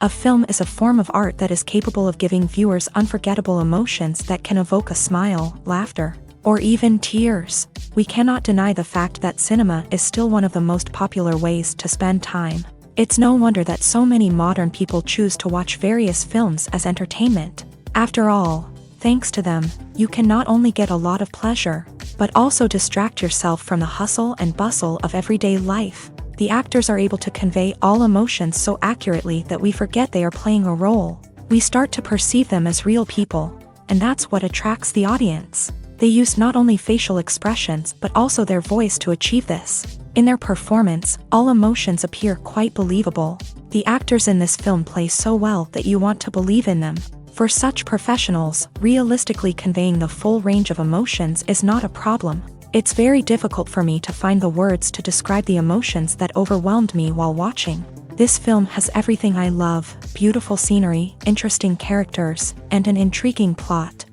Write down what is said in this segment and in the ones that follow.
A film is a form of art that is capable of giving viewers unforgettable emotions that can evoke a smile, laughter, or even tears. We cannot deny the fact that cinema is still one of the most popular ways to spend time. It's no wonder that so many modern people choose to watch various films as entertainment. After all, thanks to them, you can not only get a lot of pleasure, but also distract yourself from the hustle and bustle of everyday life. The actors are able to convey all emotions so accurately that we forget they are playing a role. We start to perceive them as real people, and that's what attracts the audience. They use not only facial expressions but also their voice to achieve this. In their performance, all emotions appear quite believable. The actors in this film play so well that you want to believe in them. For such professionals, realistically conveying the full range of emotions is not a problem. It's very difficult for me to find the words to describe the emotions that overwhelmed me while watching. This film has everything I love: beautiful scenery, interesting characters, and an intriguing plot.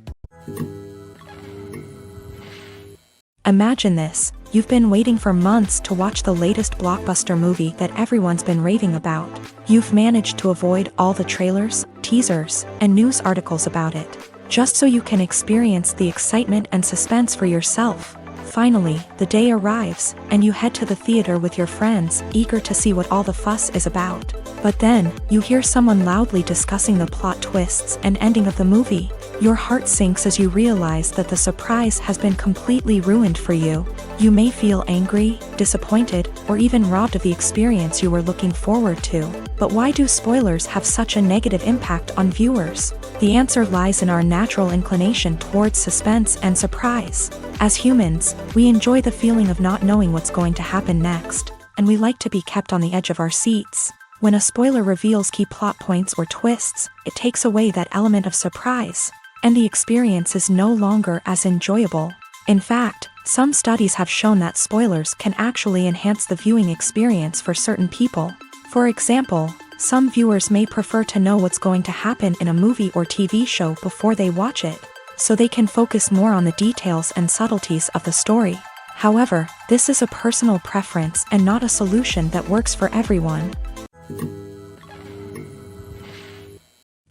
Imagine this: you've been waiting for months to watch the latest blockbuster movie that everyone's been raving about. You've managed to avoid all the trailers, teasers, and news articles about it, just so you can experience the excitement and suspense for yourself. Finally, the day arrives, and you head to the theater with your friends, eager to see what all the fuss is about. But then, you hear someone loudly discussing the plot twists and ending of the movie. Your heart sinks as you realize that the surprise has been completely ruined for you. You may feel angry, disappointed, or even robbed of the experience you were looking forward to. But why do spoilers have such a negative impact on viewers? The answer lies in our natural inclination towards suspense and surprise. As humans, we enjoy the feeling of not knowing what's going to happen next, and we like to be kept on the edge of our seats. When a spoiler reveals key plot points or twists, it takes away that element of surprise, and the experience is no longer as enjoyable. In fact, some studies have shown that spoilers can actually enhance the viewing experience for certain people. For example, some viewers may prefer to know what's going to happen in a movie or TV show before they watch it, so they can focus more on the details and subtleties of the story. However, this is a personal preference and not a solution that works for everyone.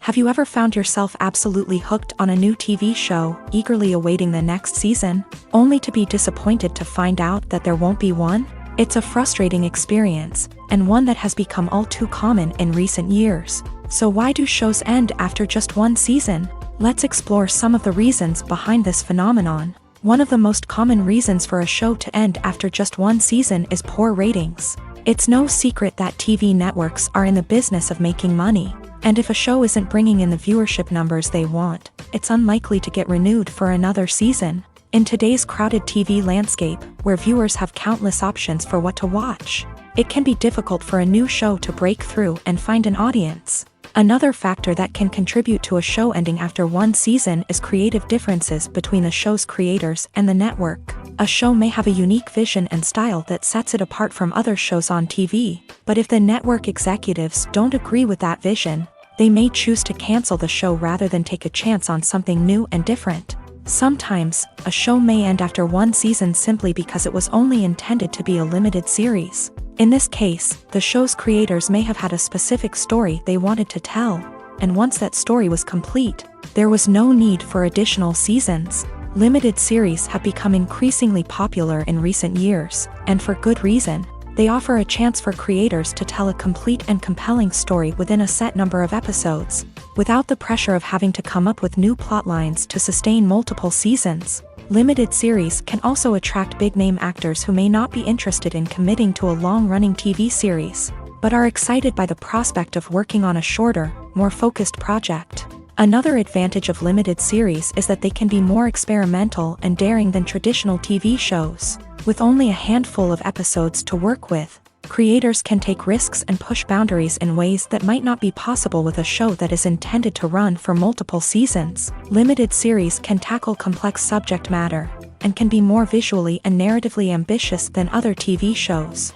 Have you ever found yourself absolutely hooked on a new TV show, eagerly awaiting the next season, only to be disappointed to find out that there won't be one? It's a frustrating experience, and one that has become all too common in recent years. So why do shows end after just one season? Let's explore some of the reasons behind this phenomenon. One of the most common reasons for a show to end after just one season is poor ratings. It's no secret that TV networks are in the business of making money, and if a show isn't bringing in the viewership numbers they want, it's unlikely to get renewed for another season. In today's crowded TV landscape, where viewers have countless options for what to watch, it can be difficult for a new show to break through and find an audience. Another factor that can contribute to a show ending after one season is creative differences between the show's creators and the network. A show may have a unique vision and style that sets it apart from other shows on TV, but if the network executives don't agree with that vision, they may choose to cancel the show rather than take a chance on something new and different. Sometimes, a show may end after one season simply because it was only intended to be a limited series. In this case, the show's creators may have had a specific story they wanted to tell, and once that story was complete, there was no need for additional seasons. Limited series have become increasingly popular in recent years, and for good reason. They offer a chance for creators to tell a complete and compelling story within a set number of episodes, without the pressure of having to come up with new plotlines to sustain multiple seasons. Limited series can also attract big-name actors who may not be interested in committing to a long-running TV series, but are excited by the prospect of working on a shorter, more focused project. Another advantage of limited series is that they can be more experimental and daring than traditional TV shows. With only a handful of episodes to work with, creators can take risks and push boundaries in ways that might not be possible with a show that is intended to run for multiple seasons. Limited series can tackle complex subject matter, and can be more visually and narratively ambitious than other TV shows.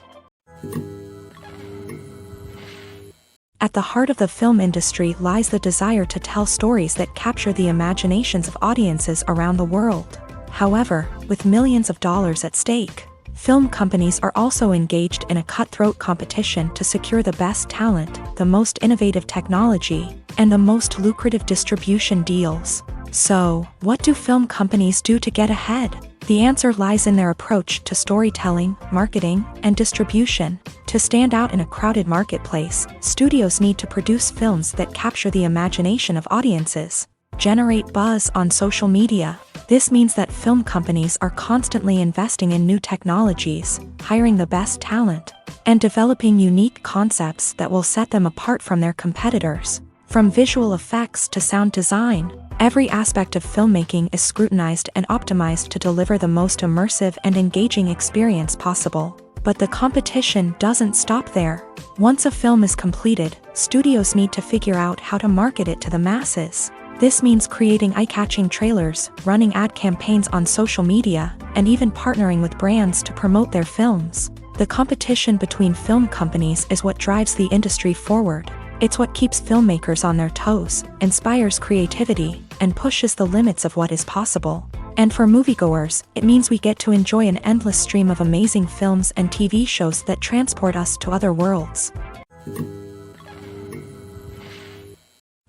At the heart of the film industry lies the desire to tell stories that capture the imaginations of audiences around the world. However, with millions of dollars at stake, film companies are also engaged in a cutthroat competition to secure the best talent, the most innovative technology, and the most lucrative distribution deals. So, what do film companies do to get ahead? The answer lies in their approach to storytelling, marketing, and distribution. To stand out in a crowded marketplace, studios need to produce films that capture the imagination of audiences, generate buzz on social media. This means that film companies are constantly investing in new technologies, hiring the best talent, and developing unique concepts that will set them apart from their competitors. From visual effects to sound design, every aspect of filmmaking is scrutinized and optimized to deliver the most immersive and engaging experience possible. But the competition doesn't stop there. Once a film is completed, studios need to figure out how to market it to the masses. This means creating eye-catching trailers, running ad campaigns on social media, and even partnering with brands to promote their films. The competition between film companies is what drives the industry forward. It's what keeps filmmakers on their toes, inspires creativity, and pushes the limits of what is possible. And for moviegoers, it means we get to enjoy an endless stream of amazing films and TV shows that transport us to other worlds.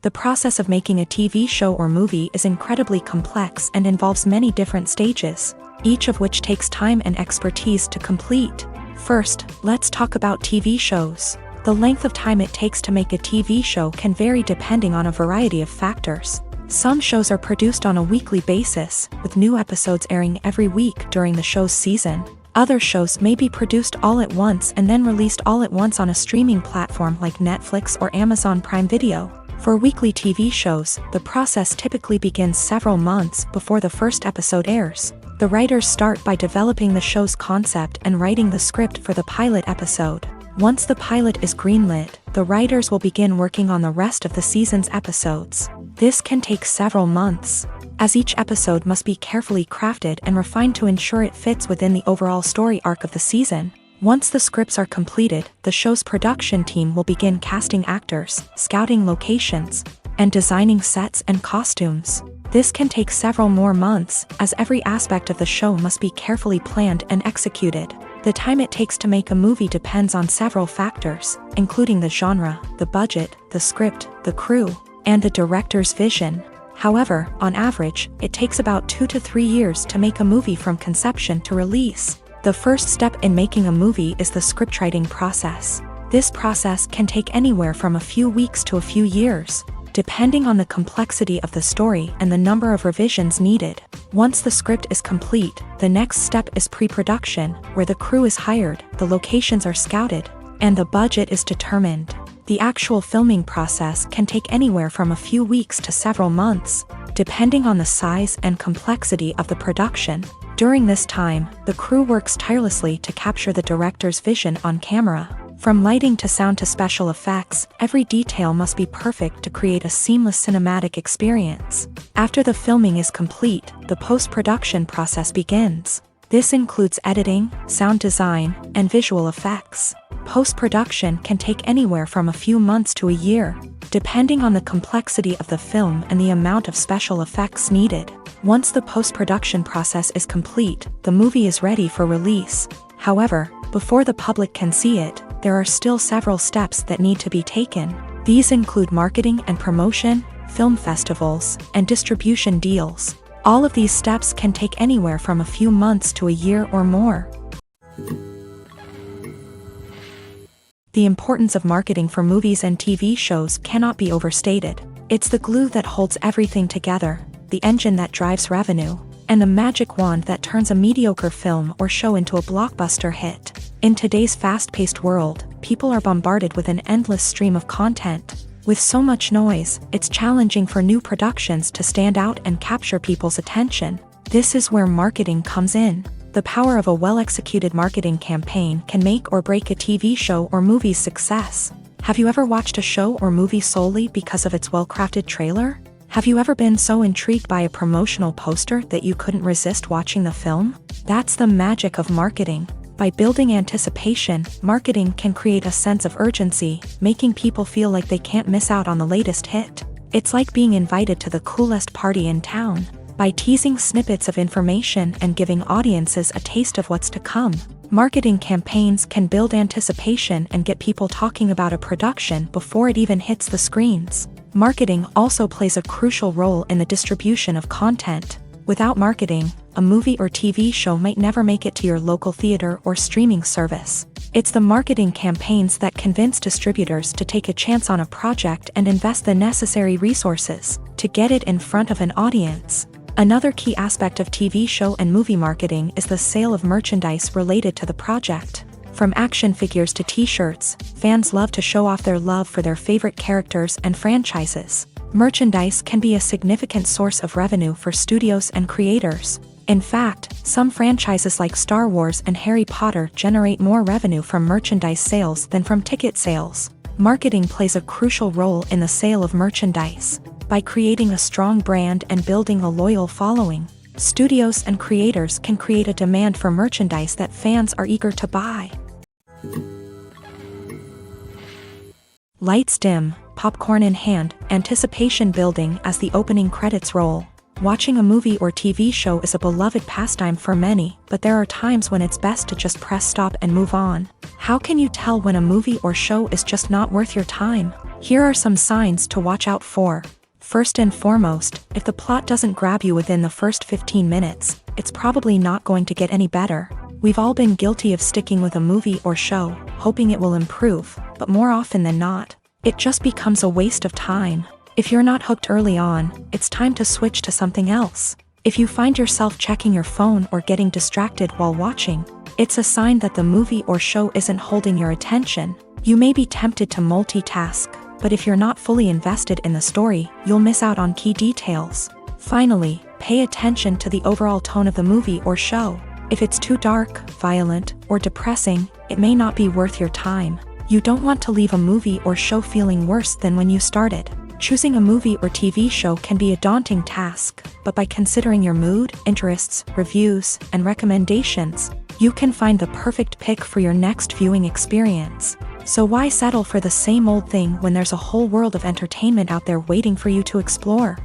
The process of making a TV show or movie is incredibly complex and involves many different stages, each of which takes time and expertise to complete. First, let's talk about TV shows. The length of time it takes to make a TV show can vary depending on a variety of factors. Some shows are produced on a weekly basis, with new episodes airing every week during the show's season. Other shows may be produced all at once and then released all at once on a streaming platform like Netflix or Amazon Prime Video. For weekly TV shows, the process typically begins several months before the first episode airs. The writers start by developing the show's concept and writing the script for the pilot episode. Once the pilot is greenlit, the writers will begin working on the rest of the season's episodes. This can take several months, as each episode must be carefully crafted and refined to ensure it fits within the overall story arc of the season. Once the scripts are completed, the show's production team will begin casting actors, scouting locations, and designing sets and costumes. This can take several more months, as every aspect of the show must be carefully planned and executed. The time it takes to make a movie depends on several factors, including the genre, the budget, the script, the crew, and the director's vision. However, on average, it takes about 2 to 3 years to make a movie from conception to release. The first step in making a movie is the scriptwriting process. This process can take anywhere from a few weeks to a few years, depending on the complexity of the story and the number of revisions needed. Once the script is complete, the next step is pre-production, where the crew is hired, the locations are scouted, and the budget is determined. The actual filming process can take anywhere from a few weeks to several months, depending on the size and complexity of the production. During this time, the crew works tirelessly to capture the director's vision on camera. From lighting to sound to special effects, every detail must be perfect to create a seamless cinematic experience. After the filming is complete, the post-production process begins. This includes editing, sound design, and visual effects. Post-production can take anywhere from a few months to a year, depending on the complexity of the film and the amount of special effects needed. Once the post-production process is complete, the movie is ready for release. However, before the public can see it, there are still several steps that need to be taken. These include marketing and promotion, film festivals, and distribution deals. All of these steps can take anywhere from a few months to a year or more. The importance of marketing for movies and TV shows cannot be overstated. It's the glue that holds everything together, the engine that drives revenue, and the magic wand that turns a mediocre film or show into a blockbuster hit. In today's fast-paced world, people are bombarded with an endless stream of content. With so much noise, it's challenging for new productions to stand out and capture people's attention. This is where marketing comes in. The power of a well-executed marketing campaign can make or break a TV show or movie's success. Have you ever watched a show or movie solely because of its well-crafted trailer? Have you ever been so intrigued by a promotional poster that you couldn't resist watching the film? That's the magic of marketing. By building anticipation, marketing can create a sense of urgency, making people feel like they can't miss out on the latest hit. It's like being invited to the coolest party in town. By teasing snippets of information and giving audiences a taste of what's to come, Marketing campaigns can build anticipation and get people talking about a production before it even hits the screens. Marketing also plays a crucial role in the distribution of content. Without marketing, a movie or TV show might never make it to your local theater or streaming service. It's the marketing campaigns that convince distributors to take a chance on a project and invest the necessary resources to get it in front of an audience. Another key aspect of TV show and movie marketing is the sale of merchandise related to the project. From action figures to t-shirts, fans love to show off their love for their favorite characters and franchises. Merchandise can be a significant source of revenue for studios and creators. In fact, some franchises like Star Wars and Harry Potter generate more revenue from merchandise sales than from ticket sales. Marketing plays a crucial role in the sale of merchandise. By creating a strong brand and building a loyal following, studios and creators can create a demand for merchandise that fans are eager to buy. Lights dim, popcorn in hand, anticipation building as the opening credits roll. Watching a movie or TV show is a beloved pastime for many, but there are times when it's best to just press stop and move on. How can you tell when a movie or show is just not worth your time? Here are some signs to watch out for. First and foremost, if the plot doesn't grab you within the first 15 minutes, it's probably not going to get any better. We've all been guilty of sticking with a movie or show, hoping it will improve, but more often than not, it just becomes a waste of time. If you're not hooked early on, it's time to switch to something else. If you find yourself checking your phone or getting distracted while watching, it's a sign that the movie or show isn't holding your attention. You may be tempted to multitask, but if you're not fully invested in the story, you'll miss out on key details. Finally, pay attention to the overall tone of the movie or show. If it's too dark, violent, or depressing, it may not be worth your time. You don't want to leave a movie or show feeling worse than when you started. Choosing a movie or TV show can be a daunting task, but by considering your mood, interests, reviews, and recommendations, you can find the perfect pick for your next viewing experience. So why settle for the same old thing when there's a whole world of entertainment out there waiting for you to explore?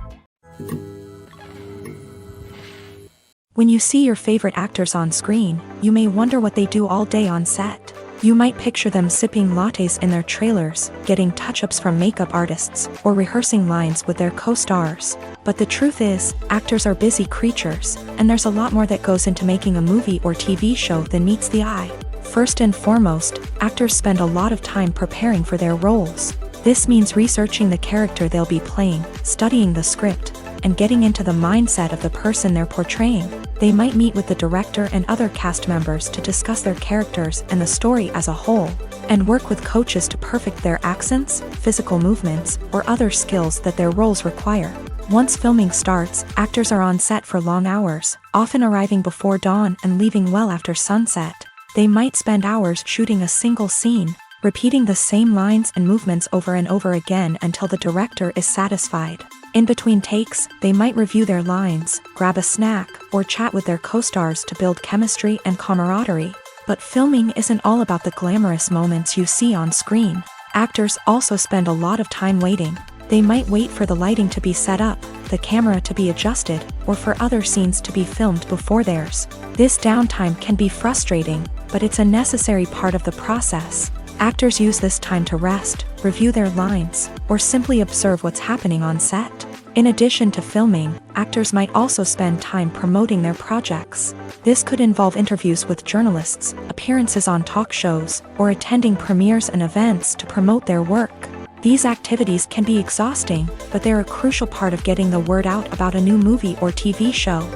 When you see your favorite actors on screen, you may wonder what they do all day on set. You might picture them sipping lattes in their trailers, getting touch-ups from makeup artists, or rehearsing lines with their co-stars. But the truth is, actors are busy creatures, and there's a lot more that goes into making a movie or TV show than meets the eye. First and foremost, actors spend a lot of time preparing for their roles. This means researching the character they'll be playing, studying the script, and getting into the mindset of the person they're portraying. They might meet with the director and other cast members to discuss their characters and the story as a whole, and work with coaches to perfect their accents, physical movements, or other skills that their roles require. Once filming starts, actors are on set for long hours, often arriving before dawn and leaving well after sunset. They might spend hours shooting a single scene, repeating the same lines and movements over and over again until the director is satisfied. In between takes, they might review their lines, grab a snack, or chat with their co-stars to build chemistry and camaraderie. But filming isn't all about the glamorous moments you see on screen. Actors also spend a lot of time waiting. They might wait for the lighting to be set up, the camera to be adjusted, or for other scenes to be filmed before theirs. This downtime can be frustrating, but it's a necessary part of the process. Actors use this time to rest, review their lines, or simply observe what's happening on set. In addition to filming, actors might also spend time promoting their projects. This could involve interviews with journalists, appearances on talk shows, or attending premieres and events to promote their work. These activities can be exhausting, but they're a crucial part of getting the word out about a new movie or TV show.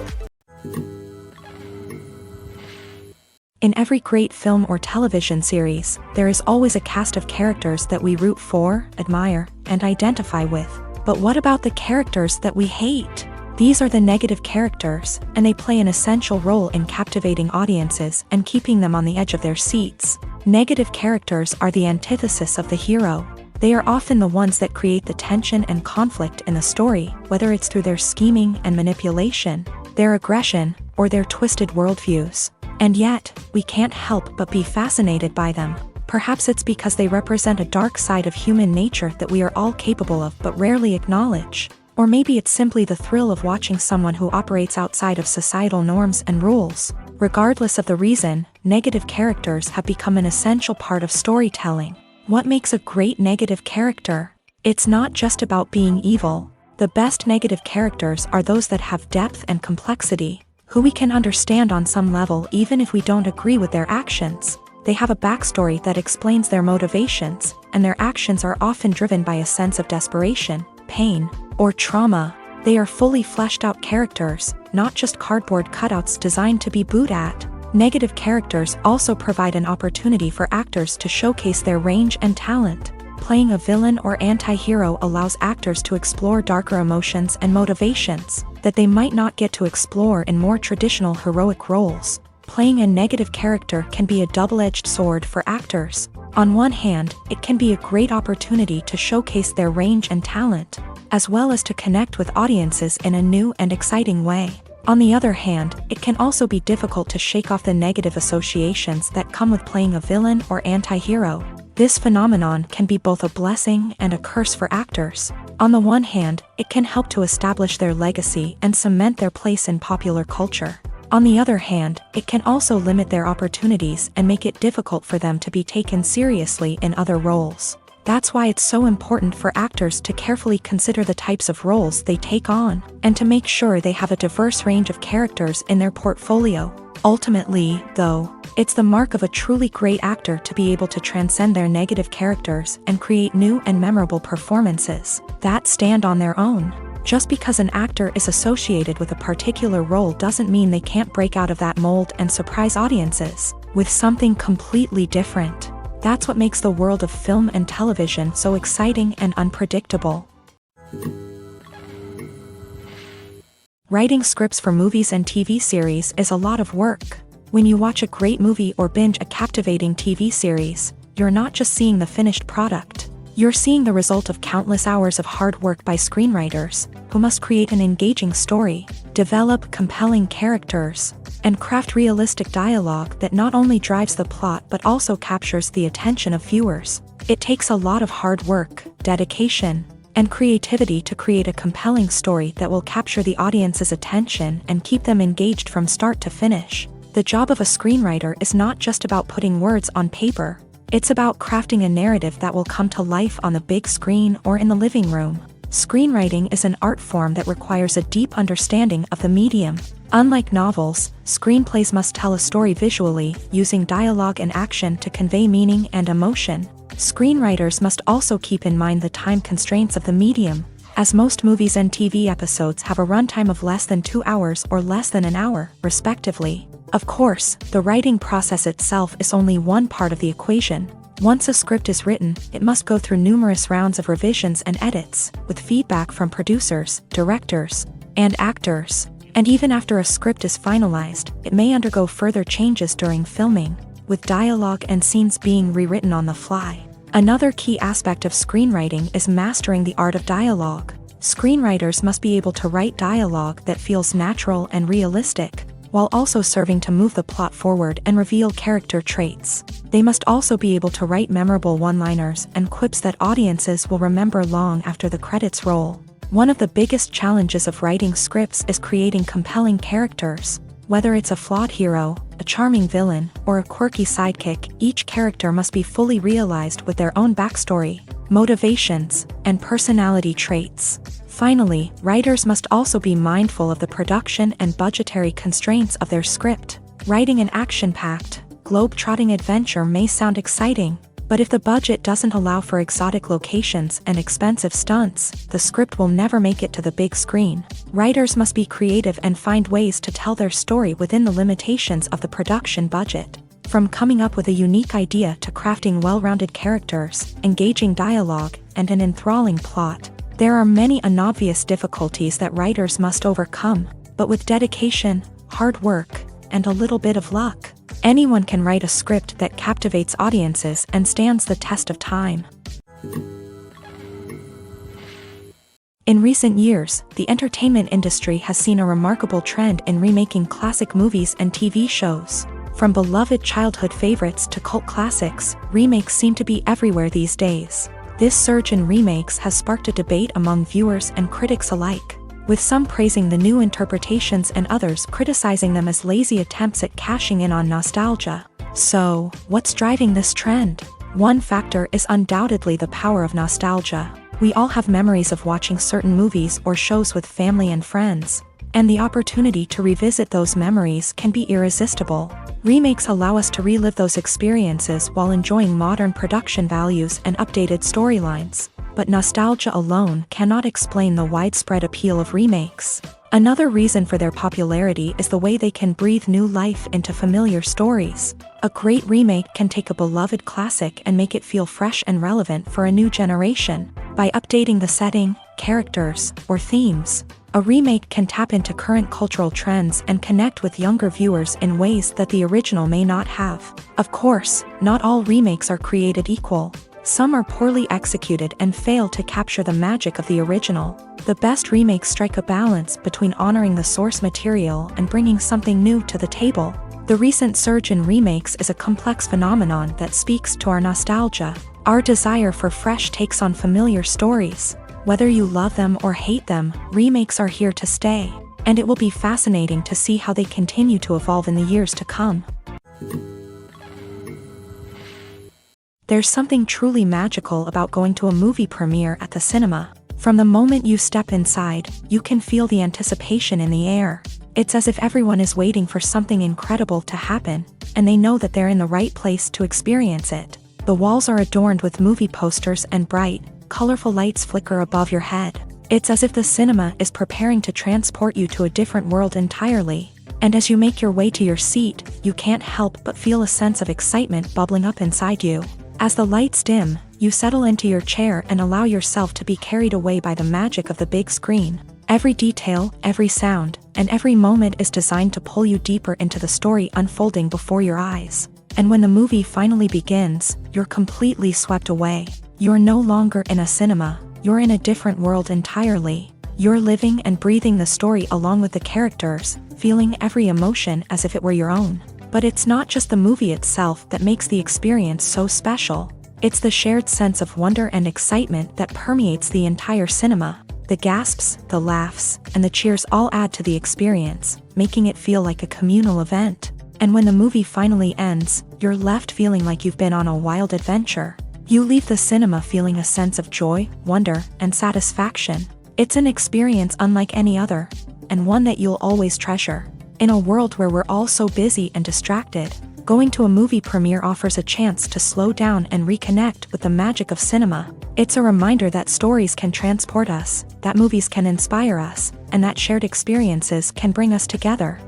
In every great film or television series, there is always a cast of characters that we root for, admire, and identify with. But what about the characters that we hate? These are the negative characters, and they play an essential role in captivating audiences and keeping them on the edge of their seats. Negative characters are the antithesis of the hero. They are often the ones that create the tension and conflict in the story, whether it's through their scheming and manipulation, their aggression, or their twisted worldviews. And yet, we can't help but be fascinated by them. Perhaps it's because they represent a dark side of human nature that we are all capable of but rarely acknowledge. Or maybe it's simply the thrill of watching someone who operates outside of societal norms and rules. Regardless of the reason, negative characters have become an essential part of storytelling. What makes a great negative character? It's not just about being evil. The best negative characters are those that have depth and complexity, who we can understand on some level even if we don't agree with their actions. They have a backstory that explains their motivations, and their actions are often driven by a sense of desperation, pain, or trauma. They are fully fleshed out characters, not just cardboard cutouts designed to be booed at. Negative characters also provide an opportunity for actors to showcase their range and talent. Playing a villain or anti-hero allows actors to explore darker emotions and motivations that they might not get to explore in more traditional heroic roles. Playing a negative character can be a double-edged sword for actors. On one hand, it can be a great opportunity to showcase their range and talent, as well as to connect with audiences in a new and exciting way. On the other hand, it can also be difficult to shake off the negative associations that come with playing a villain or anti-hero. This phenomenon can be both a blessing and a curse for actors. On the one hand, it can help to establish their legacy and cement their place in popular culture. On the other hand, it can also limit their opportunities and make it difficult for them to be taken seriously in other roles. That's why it's so important for actors to carefully consider the types of roles they take on, and to make sure they have a diverse range of characters in their portfolio. Ultimately, though, it's the mark of a truly great actor to be able to transcend their negative characters and create new and memorable performances that stand on their own. Just because an actor is associated with a particular role doesn't mean they can't break out of that mold and surprise audiences with something completely different. That's what makes the world of film and television so exciting and unpredictable. Writing scripts for movies and TV series is a lot of work. When you watch a great movie or binge a captivating TV series, you're not just seeing the finished product. You're seeing the result of countless hours of hard work by screenwriters, who must create an engaging story, develop compelling characters, and craft realistic dialogue that not only drives the plot but also captures the attention of viewers. It takes a lot of hard work, dedication, and creativity to create a compelling story that will capture the audience's attention and keep them engaged from start to finish. The job of a screenwriter is not just about putting words on paper. It's about crafting a narrative that will come to life on the big screen or in the living room. Screenwriting is an art form that requires a deep understanding of the medium. Unlike novels, screenplays must tell a story visually, using dialogue and action to convey meaning and emotion. Screenwriters must also keep in mind the time constraints of the medium, as most movies and TV episodes have a runtime of less than 2 hours or less than an hour, respectively. Of course, the writing process itself is only one part of the equation. Once a script is written, it must go through numerous rounds of revisions and edits, with feedback from producers, directors, and actors. And even after a script is finalized, it may undergo further changes during filming, with dialogue and scenes being rewritten on the fly. Another key aspect of screenwriting is mastering the art of dialogue. Screenwriters must be able to write dialogue that feels natural and realistic, while also serving to move the plot forward and reveal character traits. They must also be able to write memorable one-liners and quips that audiences will remember long after the credits roll. One of the biggest challenges of writing scripts is creating compelling characters. Whether it's a flawed hero, a charming villain, or a quirky sidekick, each character must be fully realized with their own backstory, motivations, and personality traits. Finally, writers must also be mindful of the production and budgetary constraints of their script. Writing an action-packed, globe-trotting adventure may sound exciting, but if the budget doesn't allow for exotic locations and expensive stunts, the script will never make it to the big screen. Writers must be creative and find ways to tell their story within the limitations of the production budget. From coming up with a unique idea to crafting well-rounded characters, engaging dialogue, and an enthralling plot, there are many unobvious difficulties that writers must overcome, but with dedication, hard work, and a little bit of luck, anyone can write a script that captivates audiences and stands the test of time. In recent years, the entertainment industry has seen a remarkable trend in remaking classic movies and TV shows. From beloved childhood favorites to cult classics, remakes seem to be everywhere these days. This surge in remakes has sparked a debate among viewers and critics alike. with some praising the new interpretations and others criticizing them as lazy attempts at cashing in on nostalgia. So, what's driving this trend? One factor is undoubtedly the power of nostalgia. We all have memories of watching certain movies or shows with family and friends, and the opportunity to revisit those memories can be irresistible. Remakes allow us to relive those experiences while enjoying modern production values and updated storylines. But nostalgia alone cannot explain the widespread appeal of remakes. Another reason for their popularity is the way they can breathe new life into familiar stories. A great remake can take a beloved classic and make it feel fresh and relevant for a new generation. By updating the setting, characters, or themes, a remake can tap into current cultural trends and connect with younger viewers in ways that the original may not have. Of course, not all remakes are created equal. Some are poorly executed and fail to capture the magic of the original. The best remakes strike a balance between honoring the source material and bringing something new to the table. The recent surge in remakes is a complex phenomenon that speaks to our nostalgia, our desire for fresh takes on familiar stories. Whether you love them or hate them, remakes are here to stay, and it will be fascinating to see how they continue to evolve in the years to come. There's something truly magical about going to a movie premiere at the cinema. From the moment you step inside, you can feel the anticipation in the air. It's as if everyone is waiting for something incredible to happen, and they know that they're in the right place to experience it. The walls are adorned with movie posters and bright, colorful lights flicker above your head. It's as if the cinema is preparing to transport you to a different world entirely. And as you make your way to your seat, you can't help but feel a sense of excitement bubbling up inside you. As the lights dim, you settle into your chair and allow yourself to be carried away by the magic of the big screen. Every detail, every sound, and every moment is designed to pull you deeper into the story unfolding before your eyes. And when the movie finally begins, you're completely swept away. You're no longer in a cinema, you're in a different world entirely. You're living and breathing the story along with the characters, feeling every emotion as if it were your own. But it's not just the movie itself that makes the experience so special. It's the shared sense of wonder and excitement that permeates the entire cinema. The gasps, the laughs, and the cheers all add to the experience, making it feel like a communal event. And when the movie finally ends, you're left feeling like you've been on a wild adventure. You leave the cinema feeling a sense of joy, wonder, and satisfaction. It's an experience unlike any other, and one that you'll always treasure. In a world where we're all so busy and distracted, going to a movie premiere offers a chance to slow down and reconnect with the magic of cinema. It's a reminder that stories can transport us, that movies can inspire us, and that shared experiences can bring us together.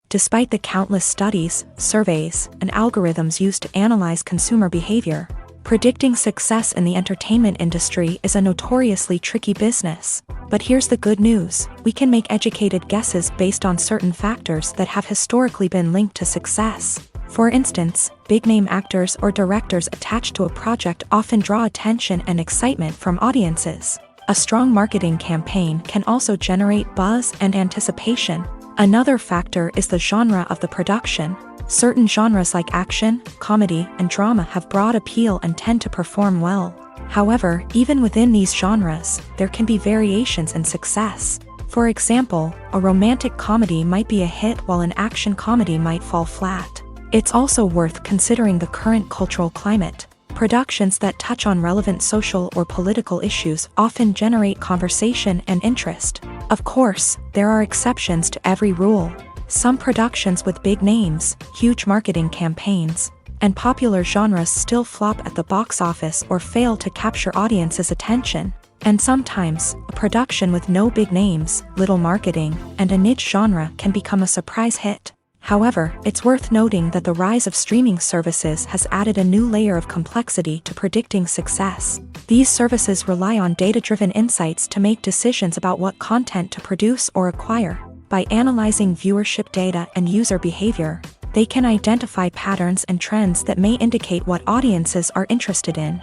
Despite the countless studies, surveys, and algorithms used to analyze consumer behavior, predicting success in the entertainment industry is a notoriously tricky business. But here's the good news: we can make educated guesses based on certain factors that have historically been linked to success. For instance, big-name actors or directors attached to a project often draw attention and excitement from audiences. A strong marketing campaign can also generate buzz and anticipation. Another factor is the genre of the production. Certain genres like action, comedy, and drama have broad appeal and tend to perform well. However, even within these genres, there can be variations in success. For example, a romantic comedy might be a hit while an action comedy might fall flat. It's also worth considering the current cultural climate. Productions that touch on relevant social or political issues often generate conversation and interest. Of course, there are exceptions to every rule. Some productions with big names, huge marketing campaigns, and popular genres still flop at the box office or fail to capture audiences' attention. And sometimes, a production with no big names, little marketing, and a niche genre can become a surprise hit. However, it's worth noting that the rise of streaming services has added a new layer of complexity to predicting success. These services rely on data-driven insights to make decisions about what content to produce or acquire. By analyzing viewership data and user behavior, they can identify patterns and trends that may indicate what audiences are interested in.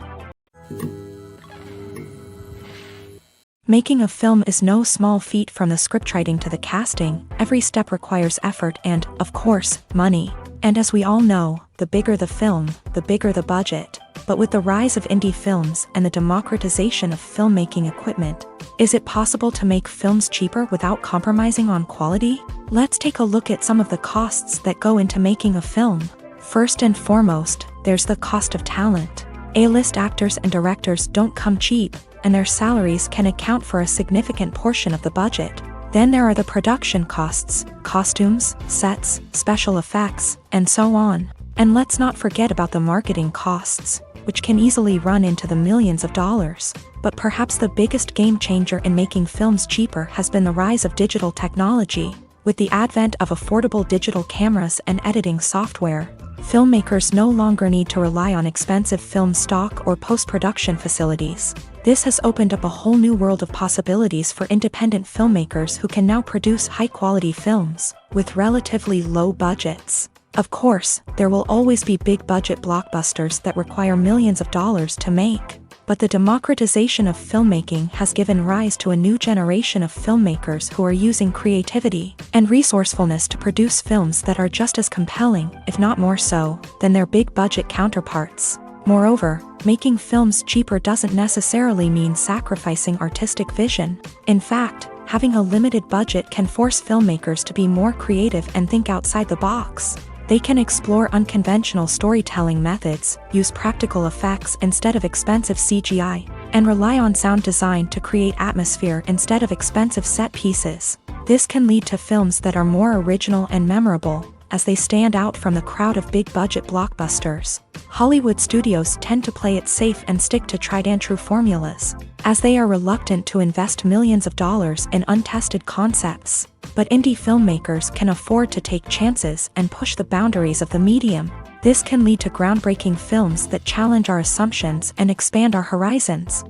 Making a film is no small feat. From the scriptwriting to the casting, every step requires effort and, of course, money. And as we all know, the bigger the film, the bigger the budget. But with the rise of indie films and the democratization of filmmaking equipment, is it possible to make films cheaper without compromising on quality? Let's take a look at some of the costs that go into making a film. First and foremost, there's the cost of talent. A-list actors and directors don't come cheap, and their salaries can account for a significant portion of the budget. Then there are the production costs, costumes, sets, special effects, and so on. And let's not forget about the marketing costs, which can easily run into the millions of dollars. But perhaps the biggest game changer in making films cheaper has been the rise of digital technology. With the advent of affordable digital cameras and editing software, filmmakers no longer need to rely on expensive film stock or post-production facilities. This has opened up a whole new world of possibilities for independent filmmakers who can now produce high-quality films with relatively low budgets. Of course, there will always be big-budget blockbusters that require millions of dollars to make. But the democratization of filmmaking has given rise to a new generation of filmmakers who are using creativity and resourcefulness to produce films that are just as compelling, if not more so, than their big-budget counterparts. Moreover, making films cheaper doesn't necessarily mean sacrificing artistic vision. In fact, having a limited budget can force filmmakers to be more creative and think outside the box. They can explore unconventional storytelling methods, use practical effects instead of expensive CGI, and rely on sound design to create atmosphere instead of expensive set pieces. This can lead to films that are more original and memorable, as they stand out from the crowd of big-budget blockbusters. Hollywood studios tend to play it safe and stick to tried-and-true formulas, as they are reluctant to invest millions of dollars in untested concepts. But indie filmmakers can afford to take chances and push the boundaries of the medium. This can lead to groundbreaking films that challenge our assumptions and expand our horizons.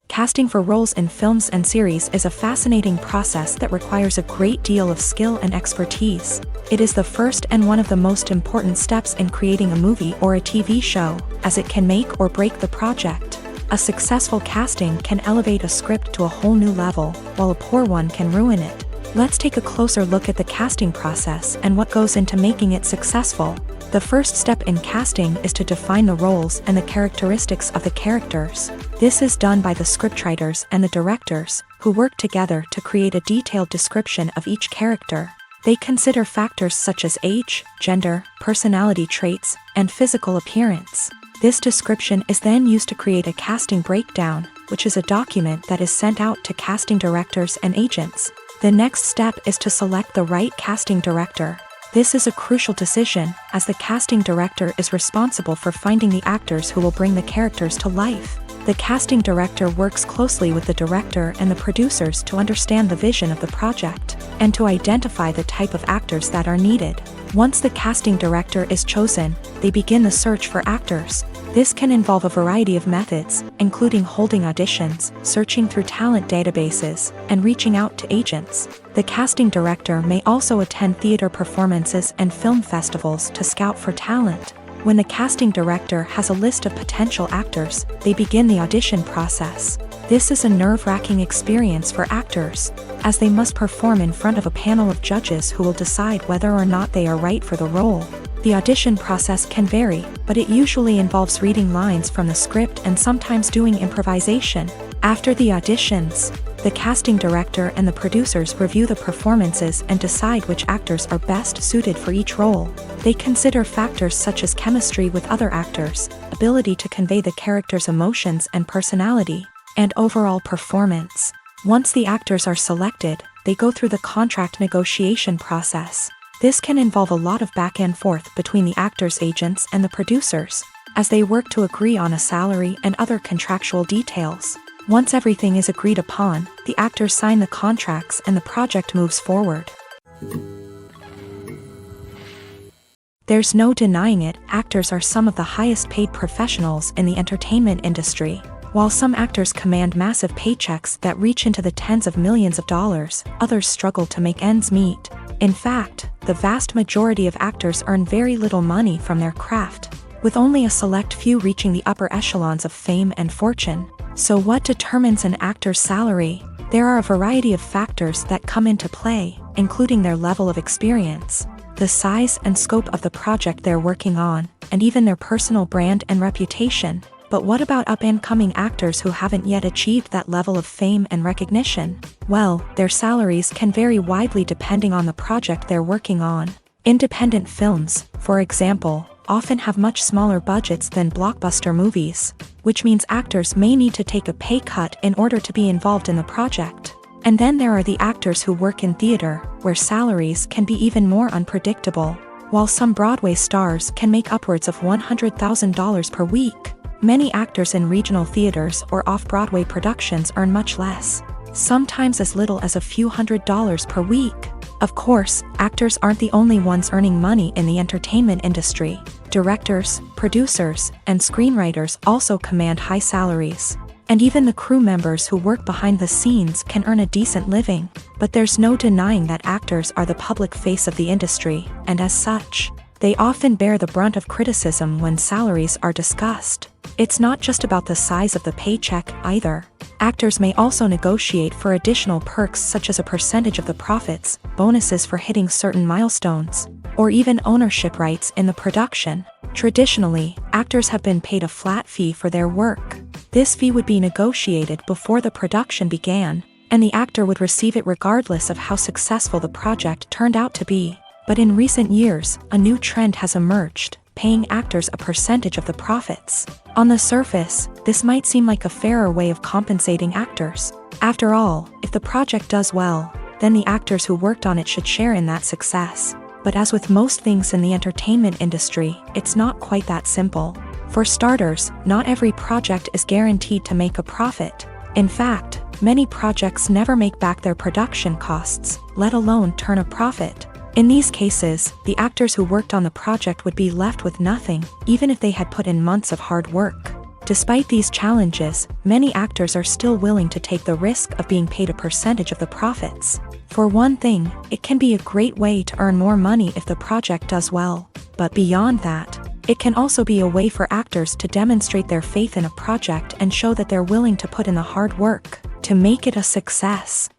Casting for roles in films and series is a fascinating process that requires a great deal of skill and expertise. It is the first and one of the most important steps in creating a movie or a TV show, as it can make or break the project. A successful casting can elevate a script to a whole new level, while a poor one can ruin it. Let's take a closer look at the casting process and what goes into making it successful. The first step in casting is to define the roles and the characteristics of the characters. This is done by the scriptwriters and the directors, who work together to create a detailed description of each character. They consider factors such as age, gender, personality traits, and physical appearance. This description is then used to create a casting breakdown, which is a document that is sent out to casting directors and agents. The next step is to select the right casting director. This is a crucial decision, as the casting director is responsible for finding the actors who will bring the characters to life. The casting director works closely with the director and the producers to understand the vision of the project, and to identify the type of actors that are needed. Once the casting director is chosen, they begin the search for actors. This can involve a variety of methods, including holding auditions, searching through talent databases, and reaching out to agents. The casting director may also attend theater performances and film festivals to scout for talent. When the casting director has a list of potential actors, they begin the audition process. This is a nerve-wracking experience for actors, as they must perform in front of a panel of judges who will decide whether or not they are right for the role. The audition process can vary, but it usually involves reading lines from the script and sometimes doing improvisation. After the auditions, the casting director and the producers review the performances and decide which actors are best suited for each role. They consider factors such as chemistry with other actors, ability to convey the character's emotions and personality, and overall performance. Once the actors are selected, they go through the contract negotiation process. This can involve a lot of back and forth between the actors' agents and the producers, as they work to agree on a salary and other contractual details. Once everything is agreed upon, the actors sign the contracts and the project moves forward. There's no denying it, actors are some of the highest paid professionals in the entertainment industry. While some actors command massive paychecks that reach into the tens of millions of dollars, others struggle to make ends meet. In fact, the vast majority of actors earn very little money from their craft, with only a select few reaching the upper echelons of fame and fortune. So what determines an actor's salary? There are a variety of factors that come into play, including their level of experience, the size and scope of the project they're working on, and even their personal brand and reputation. But what about up-and-coming actors who haven't yet achieved that level of fame and recognition? Well, their salaries can vary widely depending on the project they're working on. Independent films, for example, often have much smaller budgets than blockbuster movies, which means actors may need to take a pay cut in order to be involved in the project. And then there are the actors who work in theater, where salaries can be even more unpredictable. While some Broadway stars can make upwards of $100,000 per week, many actors in regional theaters or off-Broadway productions earn much less, sometimes as little as a few $100s per week. Of course, actors aren't the only ones earning money in the entertainment industry. Directors, producers, and screenwriters also command high salaries. And even the crew members who work behind the scenes can earn a decent living. But there's no denying that actors are the public face of the industry, and as such, they often bear the brunt of criticism when salaries are discussed. It's not just about the size of the paycheck, either. Actors may also negotiate for additional perks such as a percentage of the profits, bonuses for hitting certain milestones, or even ownership rights in the production. Traditionally, actors have been paid a flat fee for their work. This fee would be negotiated before the production began, and the actor would receive it regardless of how successful the project turned out to be. But in recent years, a new trend has emerged, paying actors a percentage of the profits. On the surface, this might seem like a fairer way of compensating actors. After all, if the project does well, then the actors who worked on it should share in that success. But as with most things in the entertainment industry, it's not quite that simple. For starters, not every project is guaranteed to make a profit. In fact, many projects never make back their production costs, let alone turn a profit. In these cases, the actors who worked on the project would be left with nothing, even if they had put in months of hard work. Despite these challenges, many actors are still willing to take the risk of being paid a percentage of the profits. For one thing, it can be a great way to earn more money if the project does well. But beyond that, it can also be a way for actors to demonstrate their faith in a project and show that they're willing to put in the hard work to make it a success.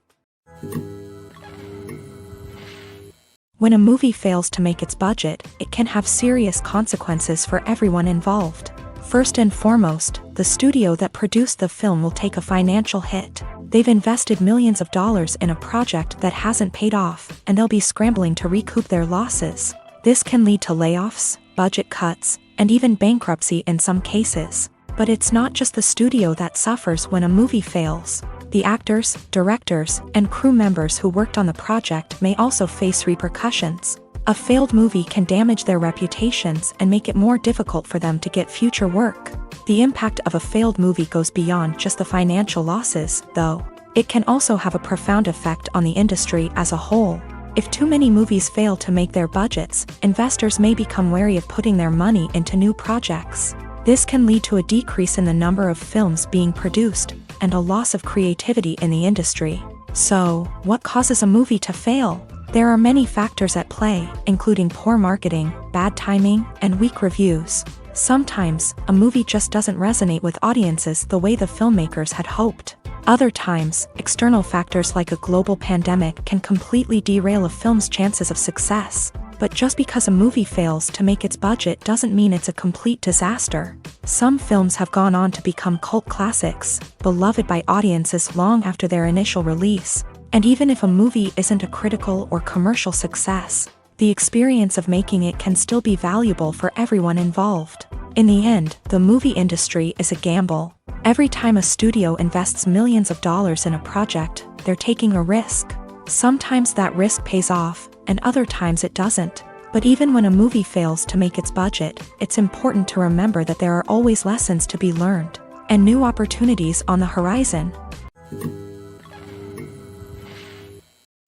When a movie fails to make its budget, it can have serious consequences for everyone involved. First and foremost, the studio that produced the film will take a financial hit. They've invested millions of dollars in a project that hasn't paid off, and they'll be scrambling to recoup their losses. This can lead to layoffs, budget cuts, and even bankruptcy in some cases. But it's not just the studio that suffers when a movie fails. The actors, directors, and crew members who worked on the project may also face repercussions. A failed movie can damage their reputations and make it more difficult for them to get future work. The impact of a failed movie goes beyond just the financial losses, though. It can also have a profound effect on the industry as a whole. If too many movies fail to make their budgets, investors may become wary of putting their money into new projects. This can lead to a decrease in the number of films being produced, and a loss of creativity in the industry. So, what causes a movie to fail? There are many factors at play, including poor marketing, bad timing, and weak reviews. Sometimes, a movie just doesn't resonate with audiences the way the filmmakers had hoped. Other times, external factors like a global pandemic can completely derail a film's chances of success. But just because a movie fails to make its budget doesn't mean it's a complete disaster. Some films have gone on to become cult classics, beloved by audiences long after their initial release. And even if a movie isn't a critical or commercial success, the experience of making it can still be valuable for everyone involved. In the end, the movie industry is a gamble. Every time a studio invests millions of dollars in a project, they're taking a risk. Sometimes that risk pays off, and other times it doesn't. But even when a movie fails to make its budget, it's important to remember that there are always lessons to be learned, and new opportunities on the horizon.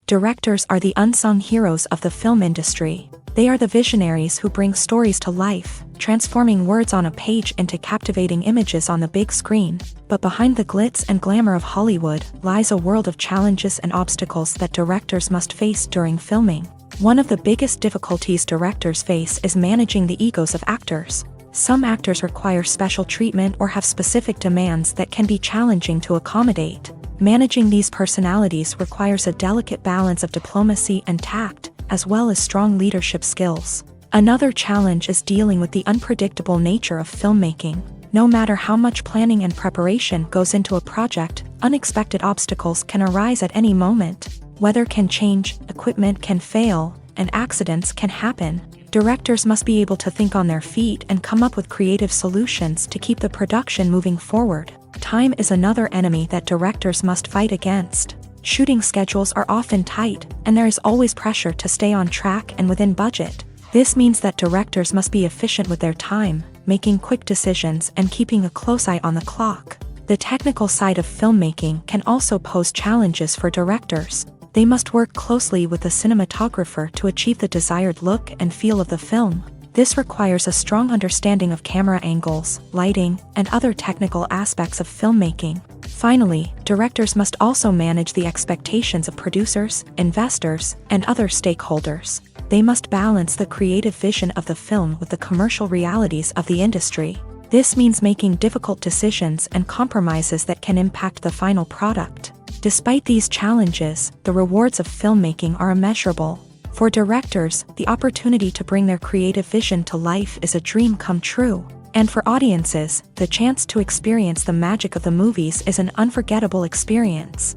Directors are the unsung heroes of the film industry. They are the visionaries who bring stories to life, transforming words on a page into captivating images on the big screen. But behind the glitz and glamour of Hollywood lies a world of challenges and obstacles that directors must face during filming. One of the biggest difficulties directors face is managing the egos of actors. Some actors require special treatment or have specific demands that can be challenging to accommodate. Managing these personalities requires a delicate balance of diplomacy and tact, as well as strong leadership skills. Another challenge is dealing with the unpredictable nature of filmmaking. No matter how much planning and preparation goes into a project, unexpected obstacles can arise at any moment. Weather can change, equipment can fail, and accidents can happen. Directors must be able to think on their feet and come up with creative solutions to keep the production moving forward. Time is another enemy that directors must fight against. Shooting schedules are often tight, and there is always pressure to stay on track and within budget. This means that directors must be efficient with their time, making quick decisions and keeping a close eye on the clock. The technical side of filmmaking can also pose challenges for directors. They must work closely with the cinematographer to achieve the desired look and feel of the film. This requires a strong understanding of camera angles, lighting, and other technical aspects of filmmaking. Finally, directors must also manage the expectations of producers, investors, and other stakeholders. They must balance the creative vision of the film with the commercial realities of the industry. This means making difficult decisions and compromises that can impact the final product. Despite these challenges, the rewards of filmmaking are immeasurable. For directors, the opportunity to bring their creative vision to life is a dream come true. And for audiences, the chance to experience the magic of the movies is an unforgettable experience.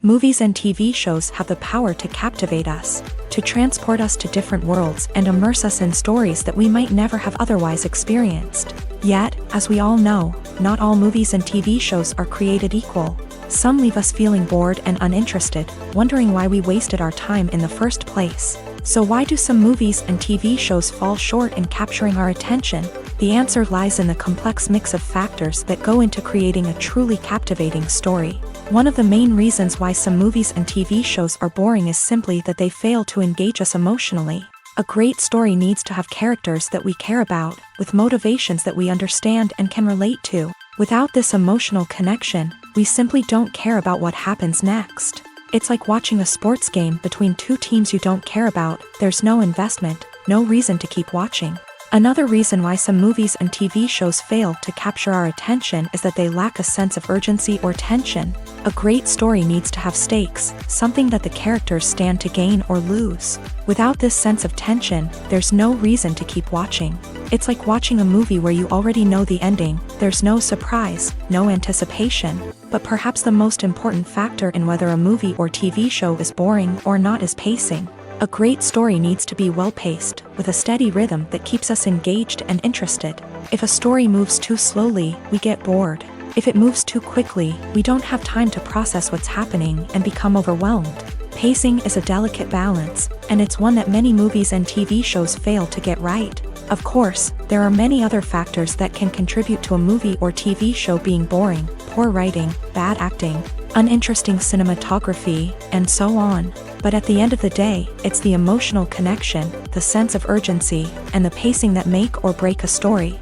Movies and TV shows have the power to captivate us, to transport us to different worlds and immerse us in stories that we might never have otherwise experienced. Yet, as we all know, not all movies and TV shows are created equal. Some leave us feeling bored and uninterested, wondering why we wasted our time in the first place. So why do some movies and TV shows fall short in capturing our attention? The answer lies in the complex mix of factors that go into creating a truly captivating story. One of the main reasons why some movies and TV shows are boring is simply that they fail to engage us emotionally. A great story needs to have characters that we care about, with motivations that we understand and can relate to. Without this emotional connection, we simply don't care about what happens next. It's like watching a sports game between two teams you don't care about. There's no investment, no reason to keep watching. Another reason why some movies and TV shows fail to capture our attention is that they lack a sense of urgency or tension. A great story needs to have stakes, something that the characters stand to gain or lose. Without this sense of tension, there's no reason to keep watching. It's like watching a movie where you already know the ending. There's no surprise, no anticipation. But perhaps the most important factor in whether a movie or TV show is boring or not is pacing. A great story needs to be well-paced, with a steady rhythm that keeps us engaged and interested. If a story moves too slowly, we get bored. If it moves too quickly, we don't have time to process what's happening and become overwhelmed. Pacing is a delicate balance, and it's one that many movies and TV shows fail to get right. Of course, there are many other factors that can contribute to a movie or TV show being boring: poor writing, bad acting, uninteresting cinematography, and so on. But at the end of the day, it's the emotional connection, the sense of urgency, and the pacing that make or break a story.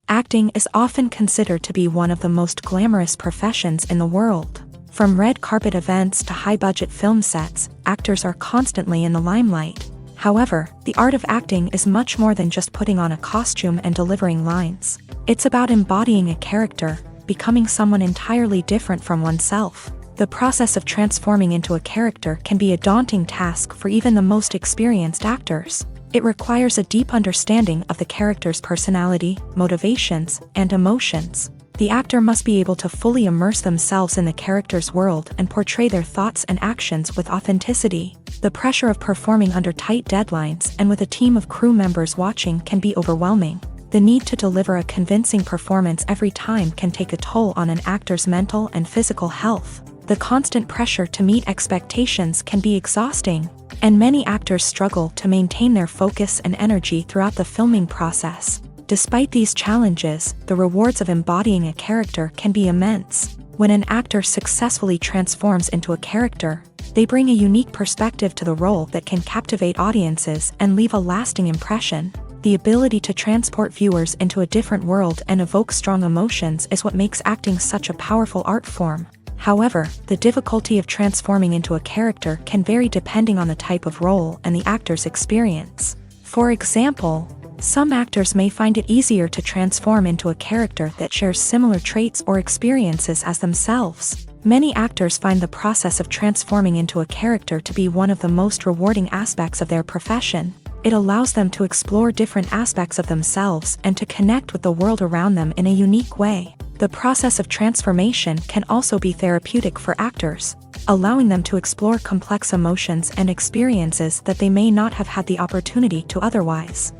Acting is often considered to be one of the most glamorous professions in the world. From red carpet events to high-budget film sets, actors are constantly in the limelight. However, the art of acting is much more than just putting on a costume and delivering lines. It's about embodying a character, becoming someone entirely different from oneself. The process of transforming into a character can be a daunting task for even the most experienced actors. It requires a deep understanding of the character's personality, motivations, and emotions. The actor must be able to fully immerse themselves in the character's world and portray their thoughts and actions with authenticity. The pressure of performing under tight deadlines and with a team of crew members watching can be overwhelming. The need to deliver a convincing performance every time can take a toll on an actor's mental and physical health. The constant pressure to meet expectations can be exhausting, and many actors struggle to maintain their focus and energy throughout the filming process. Despite these challenges, the rewards of embodying a character can be immense. When an actor successfully transforms into a character, they bring a unique perspective to the role that can captivate audiences and leave a lasting impression. The ability to transport viewers into a different world and evoke strong emotions is what makes acting such a powerful art form. However, the difficulty of transforming into a character can vary depending on the type of role and the actor's experience. For example, Some actors may find it easier to transform into a character that shares similar traits or experiences as themselves. Many actors find the process of transforming into a character to be one of the most rewarding aspects of their profession. It allows them to explore different aspects of themselves and to connect with the world around them in a unique way. The process of transformation can also be therapeutic for actors, allowing them to explore complex emotions and experiences that they may not have had the opportunity to otherwise.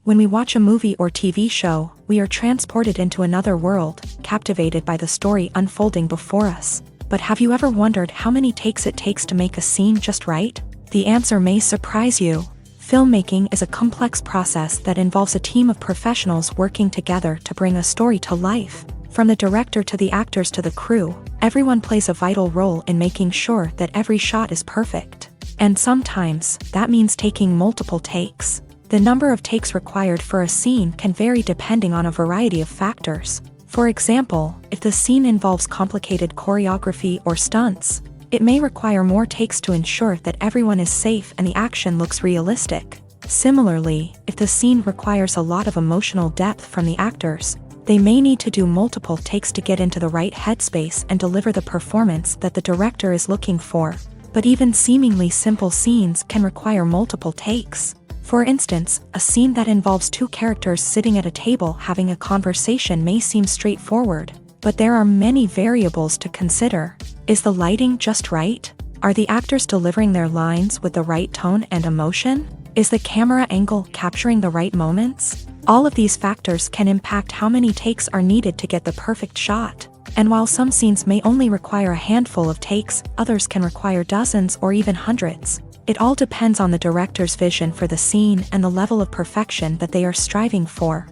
When we watch a movie or TV show, we are transported into another world, captivated by the story unfolding before us. But have you ever wondered how many takes it takes to make a scene just right? The answer may surprise you. Filmmaking is a complex process that involves a team of professionals working together to bring a story to life. From the director to the actors to the crew, everyone plays a vital role in making sure that every shot is perfect. And sometimes, that means taking multiple takes. The number of takes required for a scene can vary depending on a variety of factors. For example, if the scene involves complicated choreography or stunts, it may require more takes to ensure that everyone is safe and the action looks realistic. Similarly, if the scene requires a lot of emotional depth from the actors, they may need to do multiple takes to get into the right headspace and deliver the performance that the director is looking for. But even seemingly simple scenes can require multiple takes. For instance, a scene that involves two characters sitting at a table having a conversation may seem straightforward, but there are many variables to consider. Is the lighting just right? Are the actors delivering their lines with the right tone and emotion? Is the camera angle capturing the right moments? All of these factors can impact how many takes are needed to get the perfect shot. And while some scenes may only require a handful of takes, others can require dozens or even hundreds. It all depends on the director's vision for the scene and the level of perfection that they are striving for.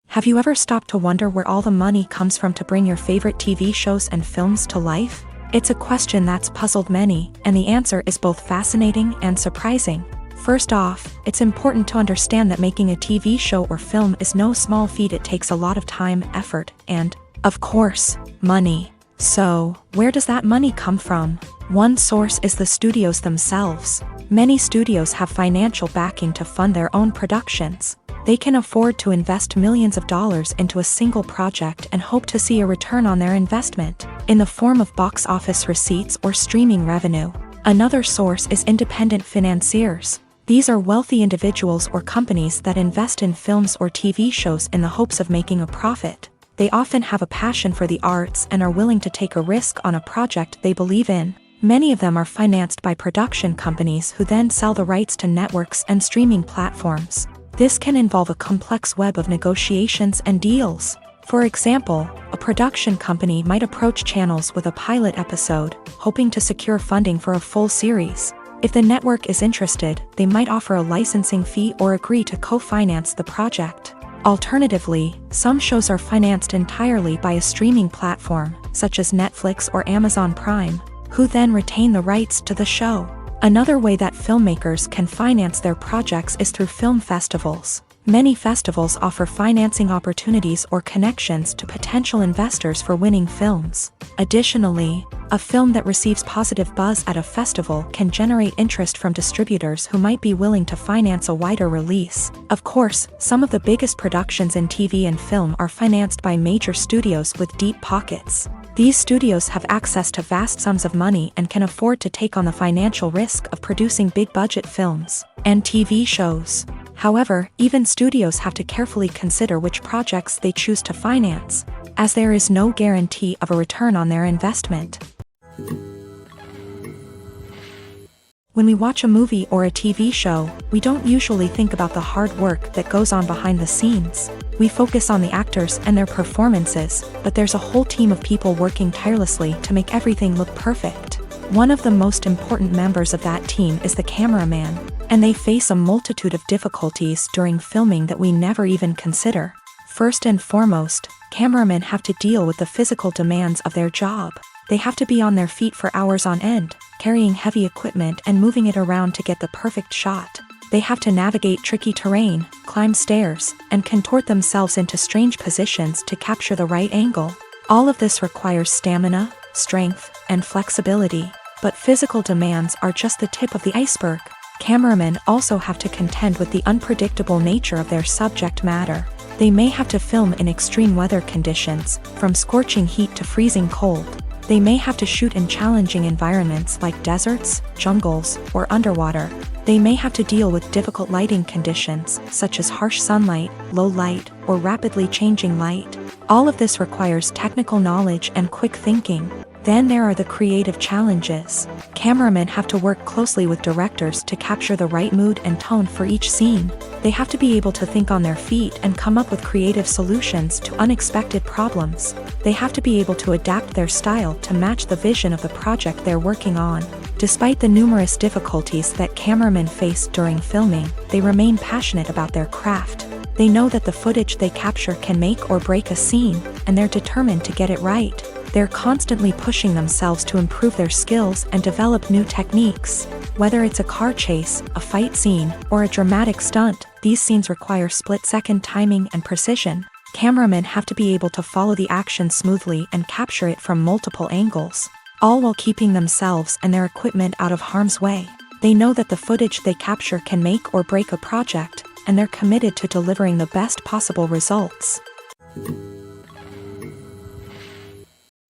Have you ever stopped to wonder where all the money comes from to bring your favorite TV shows and films to life? It's a question that's puzzled many, and the answer is both fascinating and surprising. First off, it's important to understand that making a TV show or film is no small feat. It takes a lot of time, effort, and, of course, money. So, where does that money come from? One source is the studios themselves. Many studios have financial backing to fund their own productions. They can afford to invest millions of dollars into a single project and hope to see a return on their investment, in the form of box office receipts or streaming revenue. Another source is independent financiers. These are wealthy individuals or companies that invest in films or TV shows in the hopes of making a profit. They often have a passion for the arts and are willing to take a risk on a project they believe in. Many of them are financed by production companies who then sell the rights to networks and streaming platforms. This can involve a complex web of negotiations and deals. For example, a production company might approach channels with a pilot episode, hoping to secure funding for a full series. If the network is interested, they might offer a licensing fee or agree to co-finance the project. Alternatively, some shows are financed entirely by a streaming platform, such as Netflix or Amazon Prime, who then retain the rights to the show. Another way that filmmakers can finance their projects is through film festivals. Many festivals offer financing opportunities or connections to potential investors for winning films. Additionally, a film that receives positive buzz at a festival can generate interest from distributors who might be willing to finance a wider release. Of course, some of the biggest productions in TV and film are financed by major studios with deep pockets. These studios have access to vast sums of money and can afford to take on the financial risk of producing big-budget films and TV shows. However, even studios have to carefully consider which projects they choose to finance, as there is no guarantee of a return on their investment. When we watch a movie or a TV show, we don't usually think about the hard work that goes on behind the scenes. We focus on the actors and their performances, but there's a whole team of people working tirelessly to make everything look perfect. One of the most important members of that team is the cameraman, and they face a multitude of difficulties during filming that we never even consider. First and foremost, cameramen have to deal with the physical demands of their job. They have to be on their feet for hours on end, carrying heavy equipment and moving it around to get the perfect shot. They have to navigate tricky terrain, climb stairs, and contort themselves into strange positions to capture the right angle. All of this requires stamina, strength, and flexibility. But physical demands are just the tip of the iceberg. Cameramen also have to contend with the unpredictable nature of their subject matter. They may have to film in extreme weather conditions, from scorching heat to freezing cold. They may have to shoot in challenging environments like deserts, jungles, or underwater. They may have to deal with difficult lighting conditions, such as harsh sunlight, low light, or rapidly changing light. All of this requires technical knowledge and quick thinking. Then there are the creative challenges. Cameramen have to work closely with directors to capture the right mood and tone for each scene. They have to be able to think on their feet and come up with creative solutions to unexpected problems. They have to be able to adapt their style to match the vision of the project they're working on. Despite the numerous difficulties that cameramen face during filming, they remain passionate about their craft. They know that the footage they capture can make or break a scene, and they're determined to get it right. They're constantly pushing themselves to improve their skills and develop new techniques. Whether it's a car chase, a fight scene, or a dramatic stunt, these scenes require split-second timing and precision. Cameramen have to be able to follow the action smoothly and capture it from multiple angles, all while keeping themselves and their equipment out of harm's way. They know that the footage they capture can make or break a project, and they're committed to delivering the best possible results.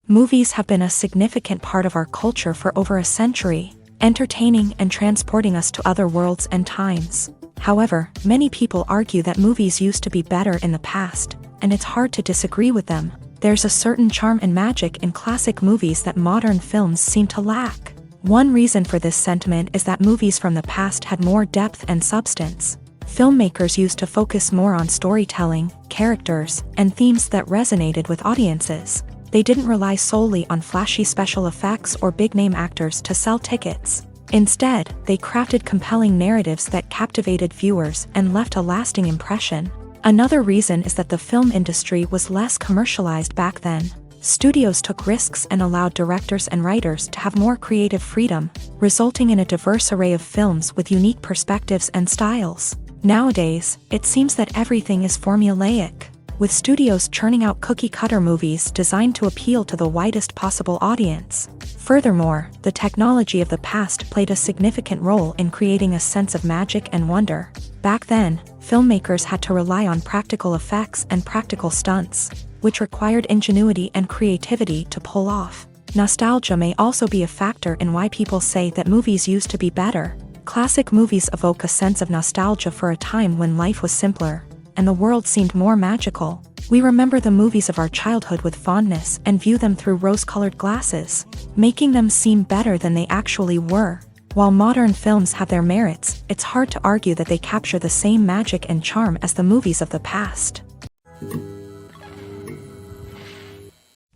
Movies have been a significant part of our culture for over a century, entertaining and transporting us to other worlds and times. However, many people argue that movies used to be better in the past, and it's hard to disagree with them. There's a certain charm and magic in classic movies that modern films seem to lack. One reason for this sentiment is that movies from the past had more depth and substance. Filmmakers used to focus more on storytelling, characters, and themes that resonated with audiences. They didn't rely solely on flashy special effects or big-name actors to sell tickets. Instead, they crafted compelling narratives that captivated viewers and left a lasting impression. Another reason is that the film industry was less commercialized back then. Studios took risks and allowed directors and writers to have more creative freedom, resulting in a diverse array of films with unique perspectives and styles. Nowadays, it seems that everything is formulaic, with studios churning out cookie-cutter movies designed to appeal to the widest possible audience. Furthermore, the technology of the past played a significant role in creating a sense of magic and wonder. Back then, filmmakers had to rely on practical effects and practical stunts, which required ingenuity and creativity to pull off. Nostalgia may also be a factor in why people say that movies used to be better. Classic movies evoke a sense of nostalgia for a time when life was simpler, and the world seemed more magical. We remember the movies of our childhood with fondness and view them through rose-colored glasses, making them seem better than they actually were. While modern films have their merits, it's hard to argue that they capture the same magic and charm as the movies of the past.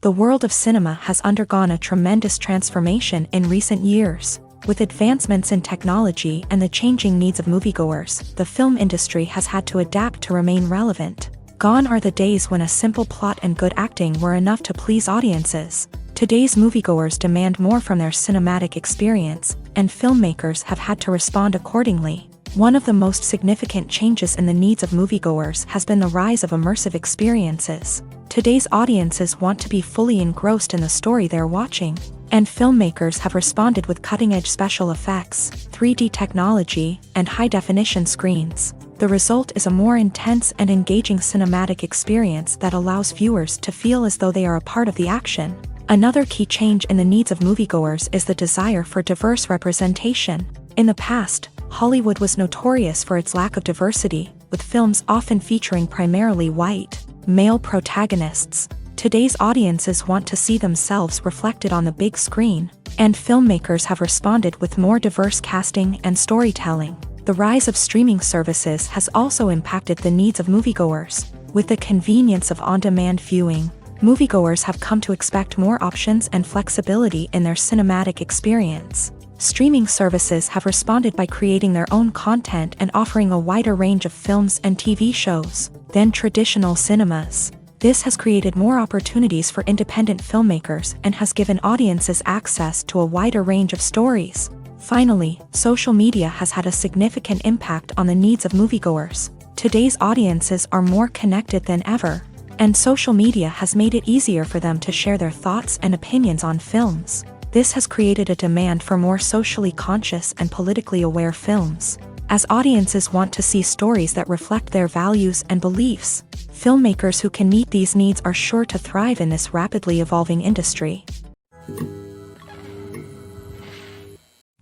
The world of cinema has undergone a tremendous transformation in recent years. With advancements in technology and the changing needs of moviegoers, the film industry has had to adapt to remain relevant. Gone are the days when a simple plot and good acting were enough to please audiences. Today's moviegoers demand more from their cinematic experience, and filmmakers have had to respond accordingly. One of the most significant changes in the needs of moviegoers has been the rise of immersive experiences. Today's audiences want to be fully engrossed in the story they're watching, and filmmakers have responded with cutting-edge special effects, 3D technology, and high-definition screens. The result is a more intense and engaging cinematic experience that allows viewers to feel as though they are a part of the action. Another key change in the needs of moviegoers is the desire for diverse representation. In the past, Hollywood was notorious for its lack of diversity, with films often featuring primarily white, male protagonists. Today's audiences want to see themselves reflected on the big screen, and filmmakers have responded with more diverse casting and storytelling. The rise of streaming services has also impacted the needs of moviegoers. With the convenience of on-demand viewing, moviegoers have come to expect more options and flexibility in their cinematic experience. Streaming services have responded by creating their own content and offering a wider range of films and TV shows than traditional cinemas. This has created more opportunities for independent filmmakers and has given audiences access to a wider range of stories. Finally, social media has had a significant impact on the needs of moviegoers. Today's audiences are more connected than ever, and social media has made it easier for them to share their thoughts and opinions on films. This has created a demand for more socially conscious and politically aware films. As audiences want to see stories that reflect their values and beliefs, filmmakers who can meet these needs are sure to thrive in this rapidly evolving industry.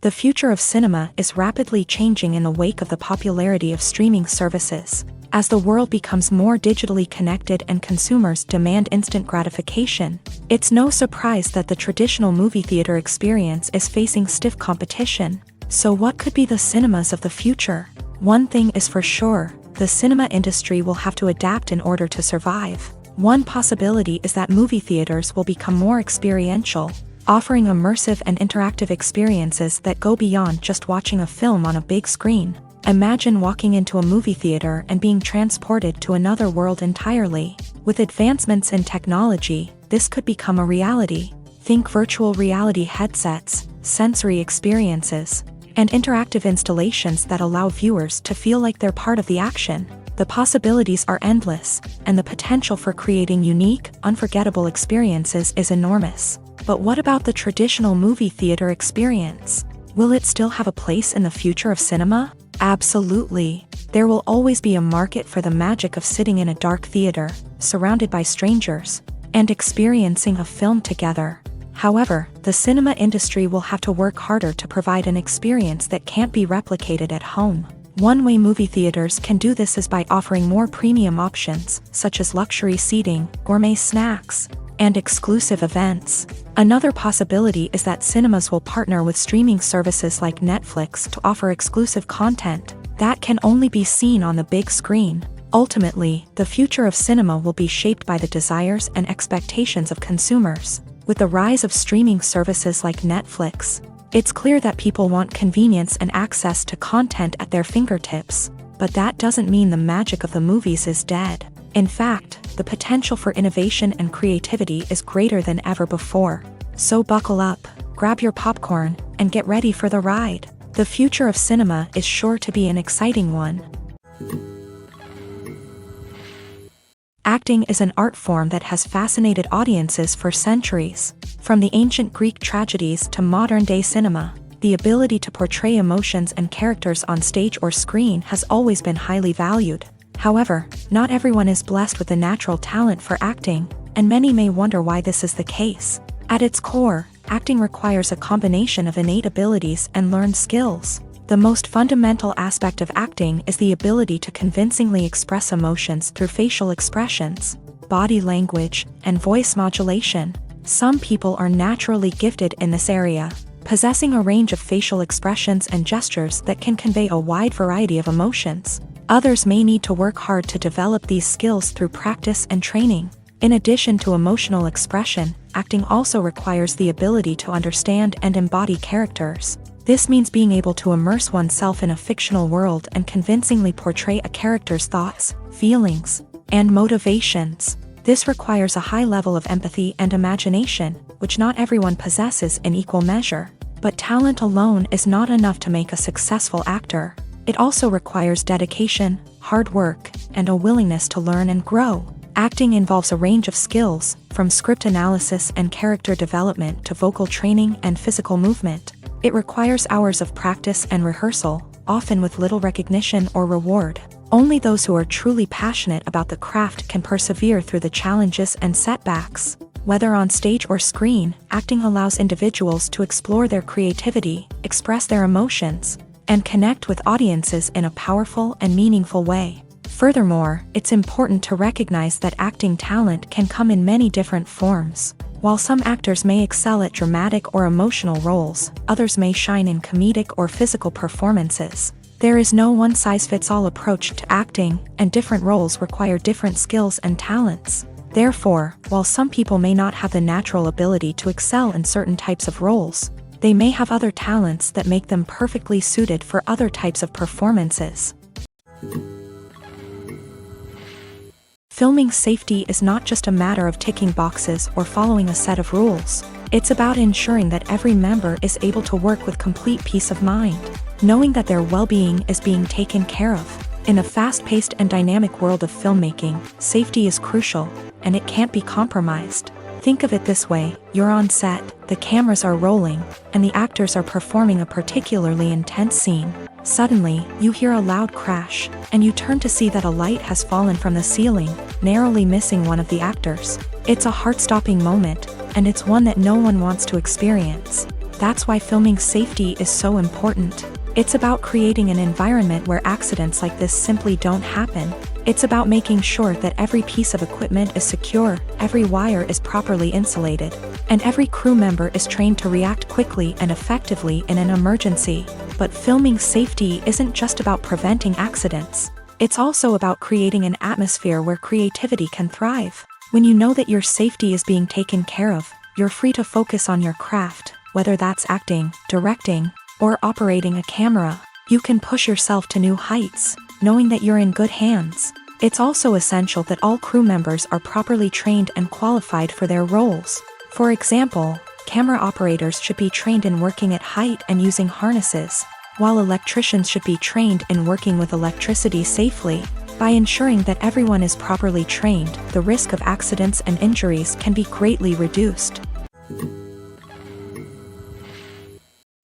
The future of cinema is rapidly changing in the wake of the popularity of streaming services. As the world becomes more digitally connected and consumers demand instant gratification, it's no surprise that the traditional movie theater experience is facing stiff competition. So what could be the cinemas of the future? One thing is for sure, the cinema industry will have to adapt in order to survive. One possibility is that movie theaters will become more experiential, offering immersive and interactive experiences that go beyond just watching a film on a big screen. Imagine walking into a movie theater and being transported to another world entirely. With advancements in technology, this could become a reality. Think virtual reality headsets, sensory experiences, and interactive installations that allow viewers to feel like they're part of the action. The possibilities are endless, and the potential for creating unique, unforgettable experiences is enormous. But what about the traditional movie theater experience? Will it still have a place in the future of cinema? Absolutely. There will always be a market for the magic of sitting in a dark theater, surrounded by strangers, and experiencing a film together. However, the cinema industry will have to work harder to provide an experience that can't be replicated at home. One way movie theaters can do this is by offering more premium options, such as luxury seating, gourmet snacks, and exclusive events. Another possibility is that cinemas will partner with streaming services like Netflix to offer exclusive content that can only be seen on the big screen. Ultimately, the future of cinema will be shaped by the desires and expectations of consumers. With the rise of streaming services like Netflix, it's clear that people want convenience and access to content at their fingertips. But that doesn't mean the magic of the movies is dead. In fact, the potential for innovation and creativity is greater than ever before. So buckle up, grab your popcorn, and get ready for the ride. The future of cinema is sure to be an exciting one. Acting is an art form that has fascinated audiences for centuries. From the ancient Greek tragedies to modern-day cinema, the ability to portray emotions and characters on stage or screen has always been highly valued. However, not everyone is blessed with the natural talent for acting, and many may wonder why this is the case. At its core, acting requires a combination of innate abilities and learned skills. The most fundamental aspect of acting is the ability to convincingly express emotions through facial expressions, body language, and voice modulation. Some people are naturally gifted in this area, possessing a range of facial expressions and gestures that can convey a wide variety of emotions. Others may need to work hard to develop these skills through practice and training. In addition to emotional expression, acting also requires the ability to understand and embody characters. This means being able to immerse oneself in a fictional world and convincingly portray a character's thoughts, feelings, and motivations. This requires a high level of empathy and imagination, which not everyone possesses in equal measure. But talent alone is not enough to make a successful actor. It also requires dedication, hard work, and a willingness to learn and grow. Acting involves a range of skills, from script analysis and character development to vocal training and physical movement. It requires hours of practice and rehearsal, often with little recognition or reward. Only those who are truly passionate about the craft can persevere through the challenges and setbacks. Whether on stage or screen, acting allows individuals to explore their creativity, express their emotions, and connect with audiences in a powerful and meaningful way. Furthermore, it's important to recognize that acting talent can come in many different forms. While some actors may excel at dramatic or emotional roles, others may shine in comedic or physical performances. There is no one-size-fits-all approach to acting, and different roles require different skills and talents. Therefore, while some people may not have the natural ability to excel in certain types of roles, they may have other talents that make them perfectly suited for other types of performances. Filming safety is not just a matter of ticking boxes or following a set of rules. It's about ensuring that every member is able to work with complete peace of mind, knowing that their well-being is being taken care of. In a fast-paced and dynamic world of filmmaking, safety is crucial, and it can't be compromised. Think of it this way, you're on set, the cameras are rolling, and the actors are performing a particularly intense scene. Suddenly, you hear a loud crash, and you turn to see that a light has fallen from the ceiling, narrowly missing one of the actors. It's a heart-stopping moment, and it's one that no one wants to experience. That's why filming safety is so important. It's about creating an environment where accidents like this simply don't happen. It's about making sure that every piece of equipment is secure, every wire is properly insulated, and every crew member is trained to react quickly and effectively in an emergency. But filming safety isn't just about preventing accidents. It's also about creating an atmosphere where creativity can thrive. When you know that your safety is being taken care of, you're free to focus on your craft, whether that's acting, directing, or operating a camera. You can push yourself to new heights, knowing that you're in good hands. It's also essential that all crew members are properly trained and qualified for their roles. For example, camera operators should be trained in working at height and using harnesses, while electricians should be trained in working with electricity safely. By ensuring that everyone is properly trained, the risk of accidents and injuries can be greatly reduced.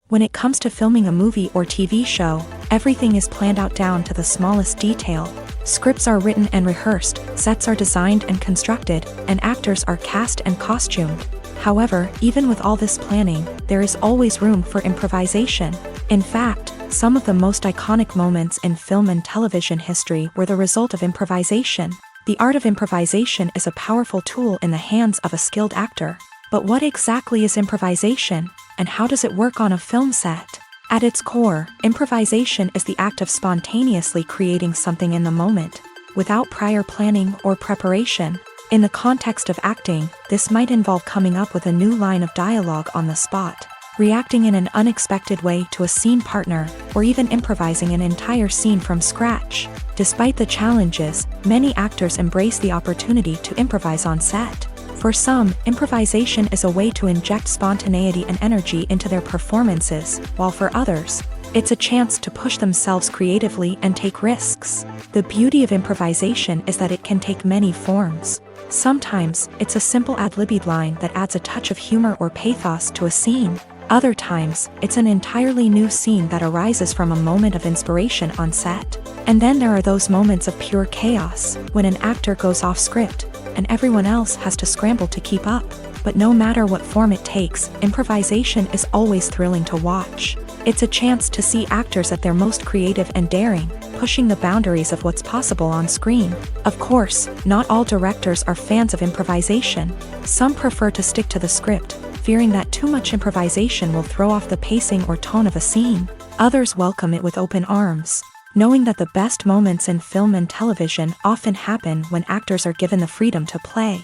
When it comes to filming a movie or TV show, everything is planned out down to the smallest detail. Scripts are written and rehearsed, sets are designed and constructed, and actors are cast and costumed. However, even with all this planning, there is always room for improvisation. In fact, some of the most iconic moments in film and television history were the result of improvisation. The art of improvisation is a powerful tool in the hands of a skilled actor. But what exactly is improvisation, and how does it work on a film set? At its core, improvisation is the act of spontaneously creating something in the moment, without prior planning or preparation. In the context of acting, this might involve coming up with a new line of dialogue on the spot, reacting in an unexpected way to a scene partner, or even improvising an entire scene from scratch. Despite the challenges, many actors embrace the opportunity to improvise on set. For some, improvisation is a way to inject spontaneity and energy into their performances, while for others, it's a chance to push themselves creatively and take risks. The beauty of improvisation is that it can take many forms. Sometimes, it's a simple ad-libbed line that adds a touch of humor or pathos to a scene. Other times, it's an entirely new scene that arises from a moment of inspiration on set. And then there are those moments of pure chaos, when an actor goes off script, and everyone else has to scramble to keep up. But no matter what form it takes, improvisation is always thrilling to watch. It's a chance to see actors at their most creative and daring, pushing the boundaries of what's possible on screen. Of course, not all directors are fans of improvisation. Some prefer to stick to the script, fearing that too much improvisation will throw off the pacing or tone of a scene. Others welcome it with open arms, knowing that the best moments in film and television often happen when actors are given the freedom to play.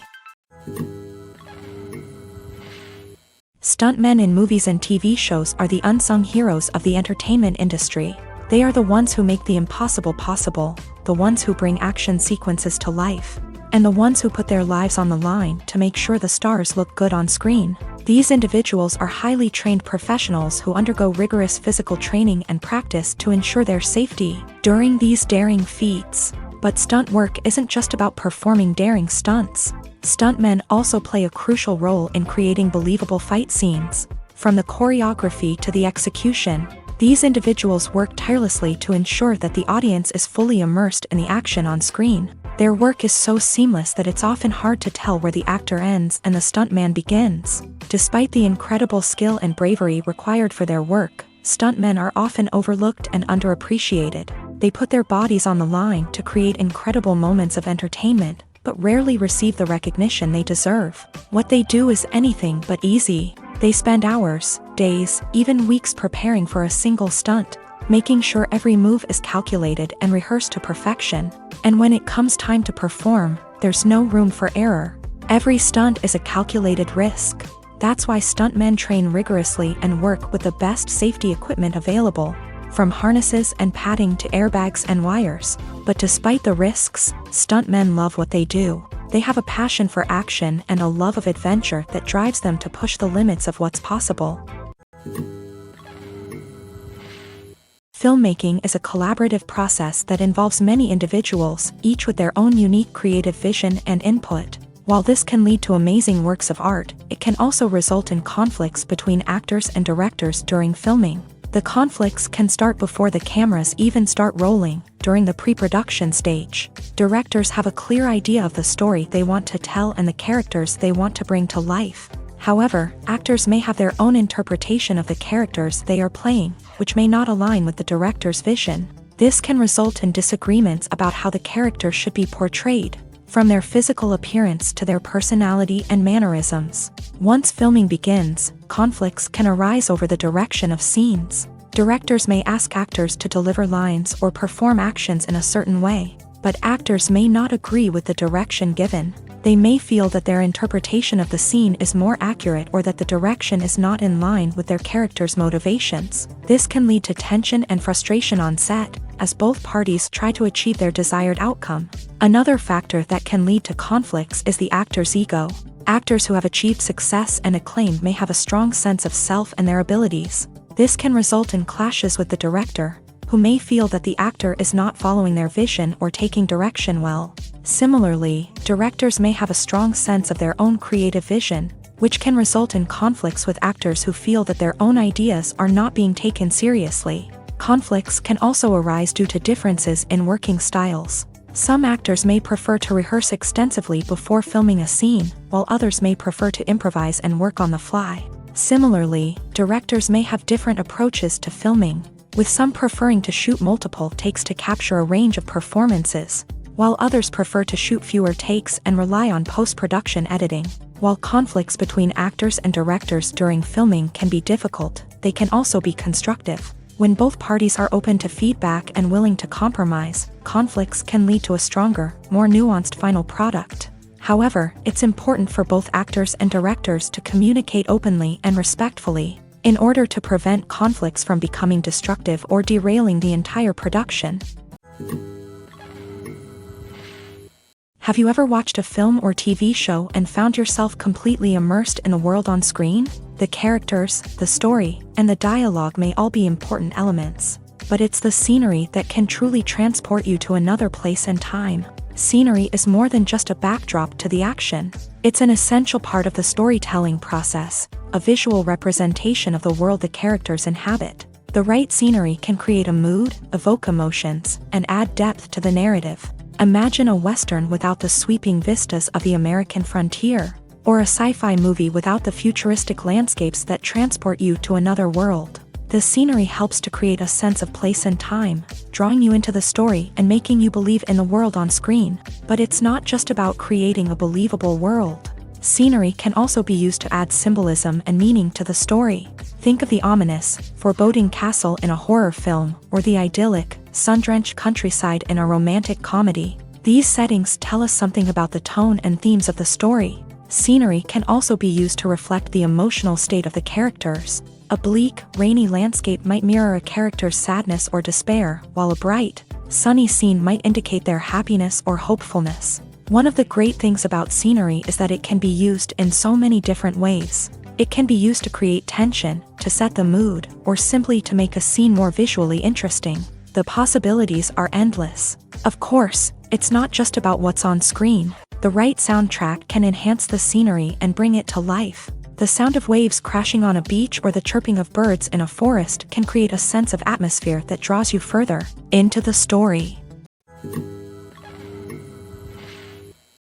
Stuntmen in movies and TV shows are the unsung heroes of the entertainment industry. They are the ones who make the impossible possible, the ones who bring action sequences to life, and the ones who put their lives on the line to make sure the stars look good on screen. These individuals are highly trained professionals who undergo rigorous physical training and practice to ensure their safety during these daring feats. But stunt work isn't just about performing daring stunts. Stuntmen also play a crucial role in creating believable fight scenes. From the choreography to the execution, these individuals work tirelessly to ensure that the audience is fully immersed in the action on screen. Their work is so seamless that it's often hard to tell where the actor ends and the stuntman begins. Despite the incredible skill and bravery required for their work, stuntmen are often overlooked and underappreciated. They put their bodies on the line to create incredible moments of entertainment, but rarely receive the recognition they deserve. What they do is anything but easy. They spend hours, days, even weeks preparing for a single stunt, making sure every move is calculated and rehearsed to perfection. And when it comes time to perform, there's no room for error. Every stunt is a calculated risk. That's why stuntmen train rigorously and work with the best safety equipment available, from harnesses and padding to airbags and wires. But despite the risks, stuntmen love what they do. They have a passion for action and a love of adventure that drives them to push the limits of what's possible. Filmmaking is a collaborative process that involves many individuals, each with their own unique creative vision and input. While this can lead to amazing works of art, it can also result in conflicts between actors and directors during filming. The conflicts can start before the cameras even start rolling, during the pre-production stage. Directors have a clear idea of the story they want to tell and the characters they want to bring to life. However, actors may have their own interpretation of the characters they are playing, which may not align with the director's vision. This can result in disagreements about how the character should be portrayed, from their physical appearance to their personality and mannerisms. Once filming begins, conflicts can arise over the direction of scenes. Directors may ask actors to deliver lines or perform actions in a certain way, but actors may not agree with the direction given. They may feel that their interpretation of the scene is more accurate or that the direction is not in line with their character's motivations. This can lead to tension and frustration on set, as both parties try to achieve their desired outcome. Another factor that can lead to conflicts is the actor's ego. Actors who have achieved success and acclaim may have a strong sense of self and their abilities. This can result in clashes with the director, who may feel that the actor is not following their vision or taking direction well. Similarly, directors may have a strong sense of their own creative vision, which can result in conflicts with actors who feel that their own ideas are not being taken seriously. Conflicts can also arise due to differences in working styles. Some actors may prefer to rehearse extensively before filming a scene, while others may prefer to improvise and work on the fly. Similarly, directors may have different approaches to filming, with some preferring to shoot multiple takes to capture a range of performances, while others prefer to shoot fewer takes and rely on post-production editing. While conflicts between actors and directors during filming can be difficult, they can also be constructive. When both parties are open to feedback and willing to compromise, conflicts can lead to a stronger, more nuanced final product. However, it's important for both actors and directors to communicate openly and respectfully, in order to prevent conflicts from becoming destructive or derailing the entire production. Have you ever watched a film or TV show and found yourself completely immersed in the world on screen? The characters, the story, and the dialogue may all be important elements, but it's the scenery that can truly transport you to another place and time. Scenery is more than just a backdrop to the action. It's an essential part of the storytelling process, a visual representation of the world the characters inhabit. The right scenery can create a mood, evoke emotions, and add depth to the narrative. Imagine a Western without the sweeping vistas of the American frontier, or a sci-fi movie without the futuristic landscapes that transport you to another world. The scenery helps to create a sense of place and time, drawing you into the story and making you believe in the world on screen. But it's not just about creating a believable world. Scenery can also be used to add symbolism and meaning to the story. Think of the ominous, foreboding castle in a horror film, or the idyllic, sun-drenched countryside in a romantic comedy. These settings tell us something about the tone and themes of the story. Scenery can also be used to reflect the emotional state of the characters. A bleak, rainy landscape might mirror a character's sadness or despair, while a bright, sunny scene might indicate their happiness or hopefulness. One of the great things about scenery is that it can be used in so many different ways. It can be used to create tension, to set the mood, or simply to make a scene more visually interesting. The possibilities are endless. Of course, it's not just about what's on screen. The right soundtrack can enhance the scenery and bring it to life. The sound of waves crashing on a beach or the chirping of birds in a forest can create a sense of atmosphere that draws you further into the story.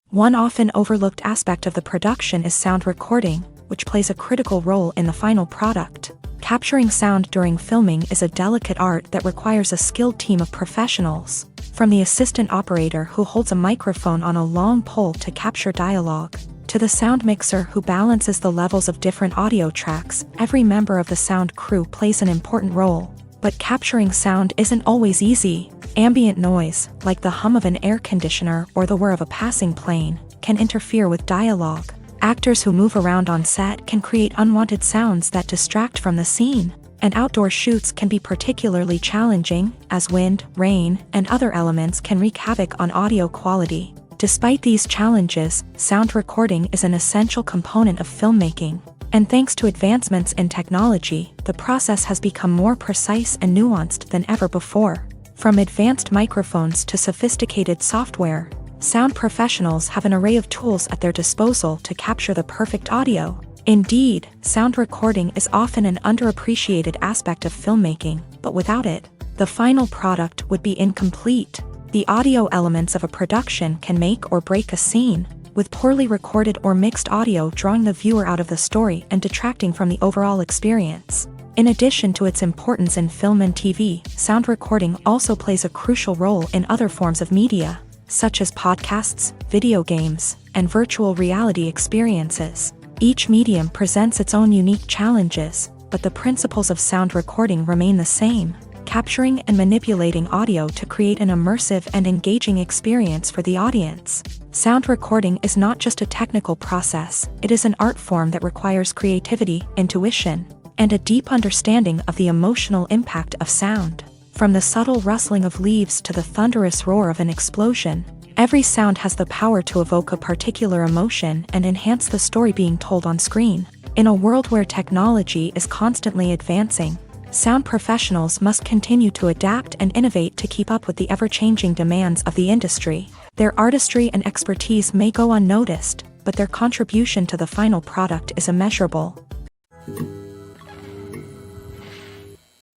One often overlooked aspect of the production is sound recording, which plays a critical role in the final product. Capturing sound during filming is a delicate art that requires a skilled team of professionals. From the assistant operator who holds a microphone on a long pole to capture dialogue, to the sound mixer who balances the levels of different audio tracks, every member of the sound crew plays an important role. But capturing sound isn't always easy. Ambient noise, like the hum of an air conditioner or the whir of a passing plane, can interfere with dialogue. Actors who move around on set can create unwanted sounds that distract from the scene. And outdoor shoots can be particularly challenging, as wind, rain, and other elements can wreak havoc on audio quality. Despite these challenges, sound recording is an essential component of filmmaking. And thanks to advancements in technology, the process has become more precise and nuanced than ever before. From advanced microphones to sophisticated software, Sound professionals have an array of tools at their disposal to capture the perfect audio. Indeed, sound recording is often an underappreciated aspect of filmmaking, but without it, the final product would be incomplete. The audio elements of a production can make or break a scene, with poorly recorded or mixed audio drawing the viewer out of the story and detracting from the overall experience. In addition to its importance in film and TV, sound recording also plays a crucial role in other forms of media, such as podcasts, video games, and virtual reality experiences. Each medium presents its own unique challenges, but the principles of sound recording remain the same, capturing and manipulating audio to create an immersive and engaging experience for the audience. Sound recording is not just a technical process, it is an art form that requires creativity, intuition, and a deep understanding of the emotional impact of sound. From the subtle rustling of leaves to the thunderous roar of an explosion, every sound has the power to evoke a particular emotion and enhance the story being told on screen. In a world where technology is constantly advancing, sound professionals must continue to adapt and innovate to keep up with the ever-changing demands of the industry. Their artistry and expertise may go unnoticed, but their contribution to the final product is immeasurable.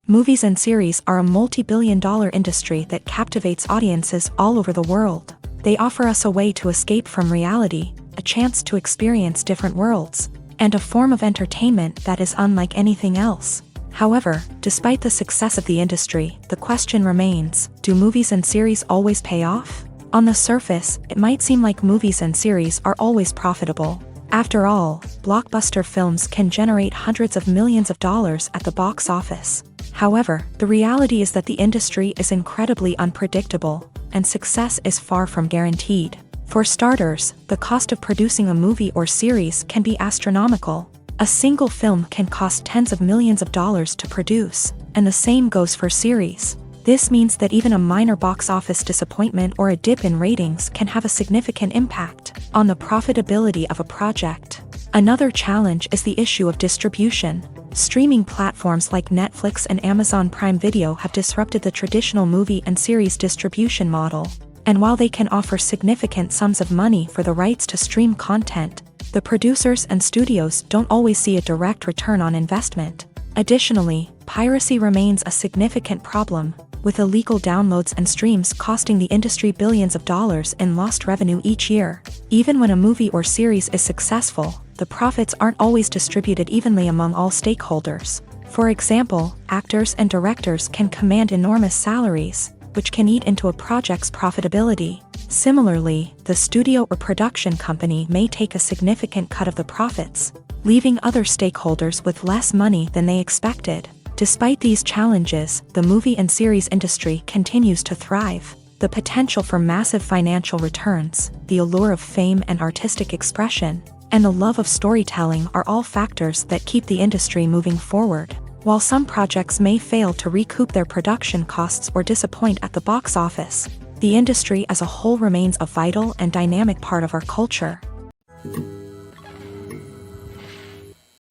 Movies and series are a multi-billion-dollar industry that captivates audiences all over the world. They offer us a way to escape from reality, a chance to experience different worlds, and a form of entertainment that is unlike anything else. However, despite the success of the industry, the question remains, do movies and series always pay off? On the surface, it might seem like movies and series are always profitable. After all, blockbuster films can generate hundreds of millions of dollars at the box office. However, the reality is that the industry is incredibly unpredictable, and success is far from guaranteed. For starters, the cost of producing a movie or series can be astronomical. A single film can cost tens of millions of dollars to produce, and the same goes for series. This means that even a minor box office disappointment or a dip in ratings can have a significant impact on the profitability of a project. Another challenge is the issue of distribution. Streaming platforms like Netflix and Amazon Prime Video have disrupted the traditional movie and series distribution model. And while they can offer significant sums of money for the rights to stream content, the producers and studios don't always see a direct return on investment. Additionally, piracy remains a significant problem, with illegal downloads and streams costing the industry billions of dollars in lost revenue each year. Even when a movie or series is successful, the profits aren't always distributed evenly among all stakeholders. For example, actors and directors can command enormous salaries, which can eat into a project's profitability. Similarly, the studio or production company may take a significant cut of the profits, leaving other stakeholders with less money than they expected. Despite these challenges, the movie and series industry continues to thrive. The potential for massive financial returns, the allure of fame and artistic expression, and the love of storytelling are all factors that keep the industry moving forward. While some projects may fail to recoup their production costs or disappoint at the box office, the industry as a whole remains a vital and dynamic part of our culture.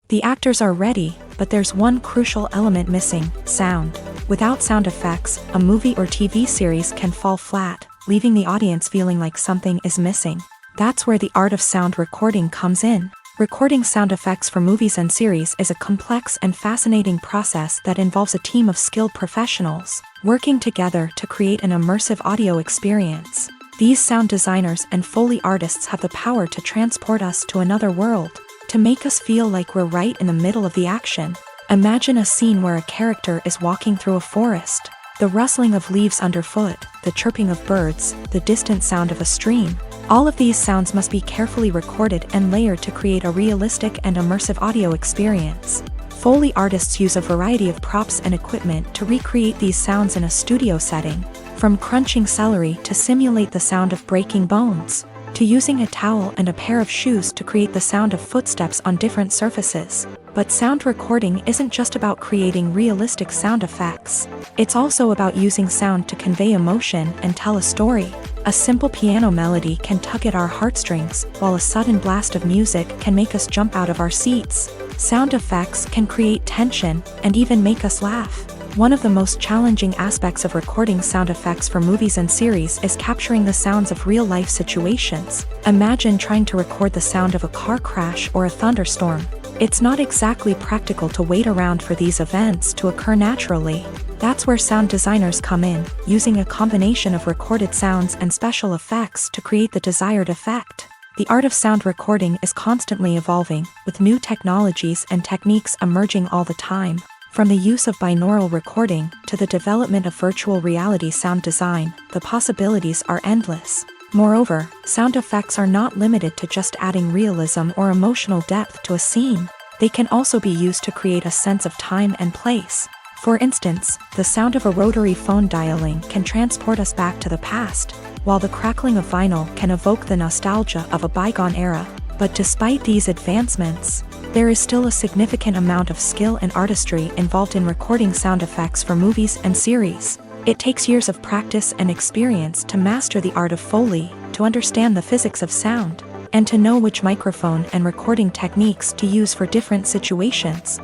The actors are ready, but there's one crucial element missing: sound. Without sound effects, a movie or TV series can fall flat, leaving the audience feeling like something is missing. That's where the art of sound recording comes in. Recording sound effects for movies and series is a complex and fascinating process that involves a team of skilled professionals working together to create an immersive audio experience. These sound designers and Foley artists have the power to transport us to another world, to make us feel like we're right in the middle of the action. Imagine a scene where a character is walking through a forest. The rustling of leaves underfoot, the chirping of birds, the distant sound of a stream. All of these sounds must be carefully recorded and layered to create a realistic and immersive audio experience. Foley artists use a variety of props and equipment to recreate these sounds in a studio setting, from crunching celery to simulate the sound of breaking bones, to using a towel and a pair of shoes to create the sound of footsteps on different surfaces. But sound recording isn't just about creating realistic sound effects. It's also about using sound to convey emotion and tell a story. A simple piano melody can tug at our heartstrings, while a sudden blast of music can make us jump out of our seats. Sound effects can create tension and even make us laugh. One of the most challenging aspects of recording sound effects for movies and series is capturing the sounds of real-life situations. Imagine trying to record the sound of a car crash or a thunderstorm. It's not exactly practical to wait around for these events to occur naturally. That's where sound designers come in, using a combination of recorded sounds and special effects to create the desired effect. The art of sound recording is constantly evolving, with new technologies and techniques emerging all the time. From the use of binaural recording to the development of virtual reality sound design, the possibilities are endless. Moreover, sound effects are not limited to just adding realism or emotional depth to a scene. They can also be used to create a sense of time and place. For instance, the sound of a rotary phone dialing can transport us back to the past, while the crackling of vinyl can evoke the nostalgia of a bygone era. But despite these advancements, there is still a significant amount of skill and artistry involved in recording sound effects for movies and series. It takes years of practice and experience to master the art of Foley, to understand the physics of sound, and to know which microphone and recording techniques to use for different situations.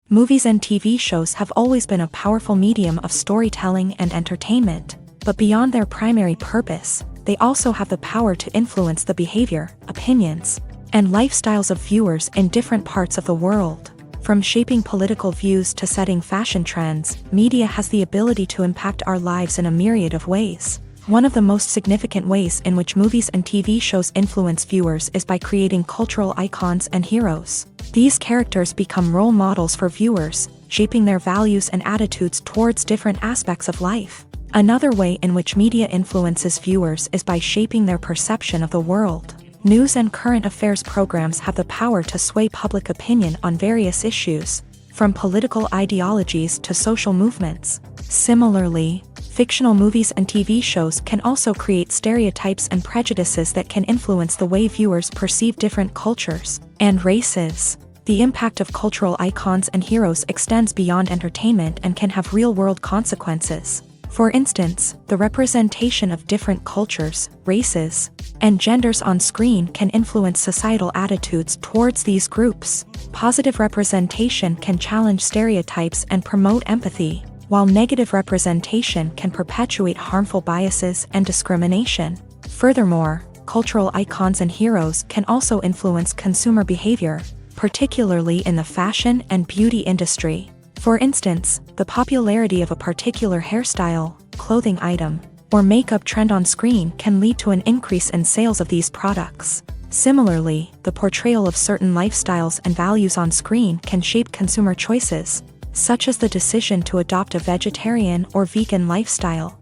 Movies and TV shows have always been a powerful medium of storytelling and entertainment, but beyond their primary purpose, they also have the power to influence the behavior, opinions, and lifestyles of viewers in different parts of the world. From shaping political views to setting fashion trends, media has the ability to impact our lives in a myriad of ways. One of the most significant ways in which movies and TV shows influence viewers is by creating cultural icons and heroes. These characters become role models for viewers, shaping their values and attitudes towards different aspects of life. Another way in which media influences viewers is by shaping their perception of the world. News and current affairs programs have the power to sway public opinion on various issues, from political ideologies to social movements. Similarly, fictional movies and TV shows can also create stereotypes and prejudices that can influence the way viewers perceive different cultures and races. The impact of cultural icons and heroes extends beyond entertainment and can have real-world consequences. For instance, the representation of different cultures, races, and genders on screen can influence societal attitudes towards these groups. Positive representation can challenge stereotypes and promote empathy, while negative representation can perpetuate harmful biases and discrimination. Furthermore, cultural icons and heroes can also influence consumer behavior, particularly in the fashion and beauty industry. For instance, the popularity of a particular hairstyle, clothing item, or makeup trend on screen can lead to an increase in sales of these products. Similarly, the portrayal of certain lifestyles and values on screen can shape consumer choices, such as the decision to adopt a vegetarian or vegan lifestyle.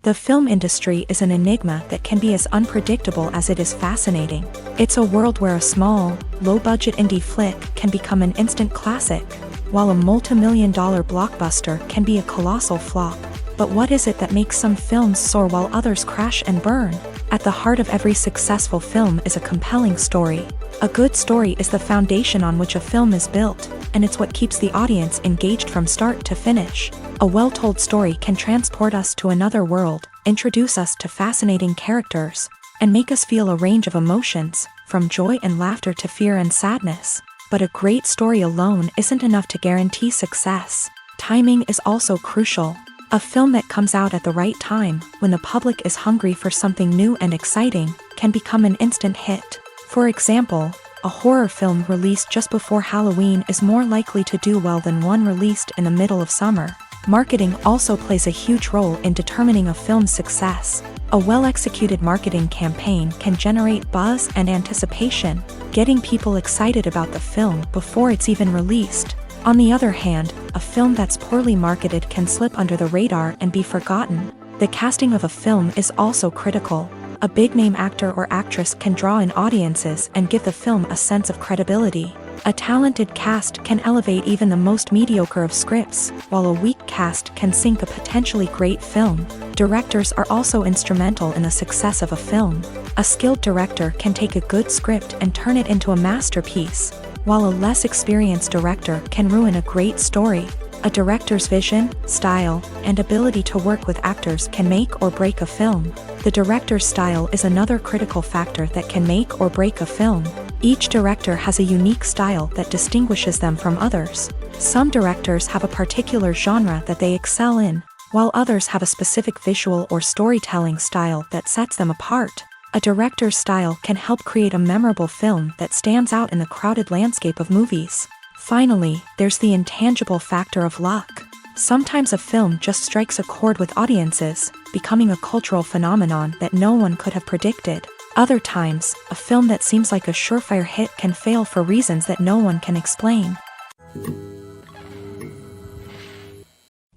The film industry is an enigma that can be as unpredictable as it is fascinating. It's a world where a small, low-budget indie flick can become an instant classic, while a multi-million-dollar blockbuster can be a colossal flop. But what is it that makes some films soar while others crash and burn? At the heart of every successful film is a compelling story. A good story is the foundation on which a film is built, and it's what keeps the audience engaged from start to finish. A well-told story can transport us to another world, introduce us to fascinating characters, and make us feel a range of emotions, from joy and laughter to fear and sadness. But a great story alone isn't enough to guarantee success. Timing is also crucial. A film that comes out at the right time, when the public is hungry for something new and exciting, can become an instant hit. For example, a horror film released just before Halloween is more likely to do well than one released in the middle of summer. Marketing also plays a huge role in determining a film's success. A well-executed marketing campaign can generate buzz and anticipation, getting people excited about the film before it's even released. On the other hand, a film that's poorly marketed can slip under the radar and be forgotten. The casting of a film is also critical. A big-name actor or actress can draw in audiences and give the film a sense of credibility. A talented cast can elevate even the most mediocre of scripts, while a weak cast can sink a potentially great film. Directors are also instrumental in the success of a film. A skilled director can take a good script and turn it into a masterpiece, while a less experienced director can ruin a great story. A director's vision, style, and ability to work with actors can make or break a film. The director's style is another critical factor that can make or break a film. Each director has a unique style that distinguishes them from others. Some directors have a particular genre that they excel in, while others have a specific visual or storytelling style that sets them apart. A director's style can help create a memorable film that stands out in the crowded landscape of movies. Finally, there's the intangible factor of luck. Sometimes a film just strikes a chord with audiences, becoming a cultural phenomenon that no one could have predicted. Other times, a film that seems like a surefire hit can fail for reasons that no one can explain.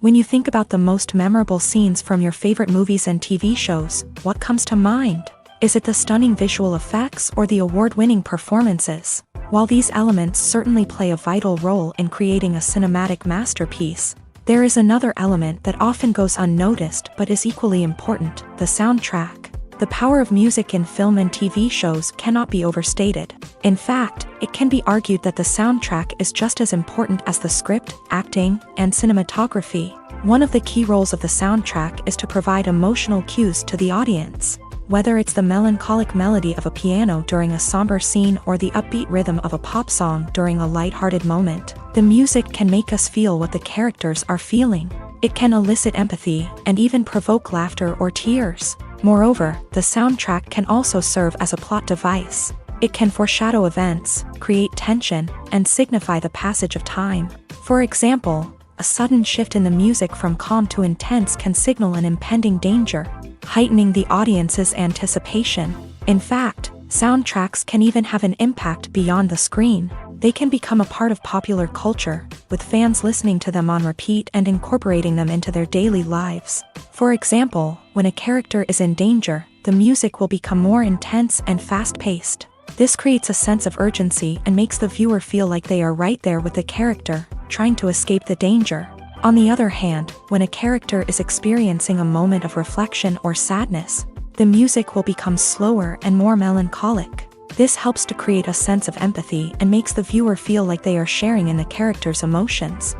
When you think about the most memorable scenes from your favorite movies and TV shows, what comes to mind? Is it the stunning visual effects or the award-winning performances? While these elements certainly play a vital role in creating a cinematic masterpiece, there is another element that often goes unnoticed but is equally important: the soundtrack. The power of music in film and TV shows cannot be overstated. In fact, it can be argued that the soundtrack is just as important as the script, acting, and cinematography. One of the key roles of the soundtrack is to provide emotional cues to the audience. Whether it's the melancholic melody of a piano during a somber scene or the upbeat rhythm of a pop song during a lighthearted moment, the music can make us feel what the characters are feeling. It can elicit empathy and even provoke laughter or tears. Moreover, the soundtrack can also serve as a plot device. It can foreshadow events, create tension, and signify the passage of time. For example, a sudden shift in the music from calm to intense can signal an impending danger, heightening the audience's anticipation. In fact, soundtracks can even have an impact beyond the screen. They can become a part of popular culture, with fans listening to them on repeat and incorporating them into their daily lives. For example, when a character is in danger, the music will become more intense and fast-paced. This creates a sense of urgency and makes the viewer feel like they are right there with the character, trying to escape the danger. On the other hand, when a character is experiencing a moment of reflection or sadness, the music will become slower and more melancholic. This helps to create a sense of empathy and makes the viewer feel like they are sharing in the character's emotions.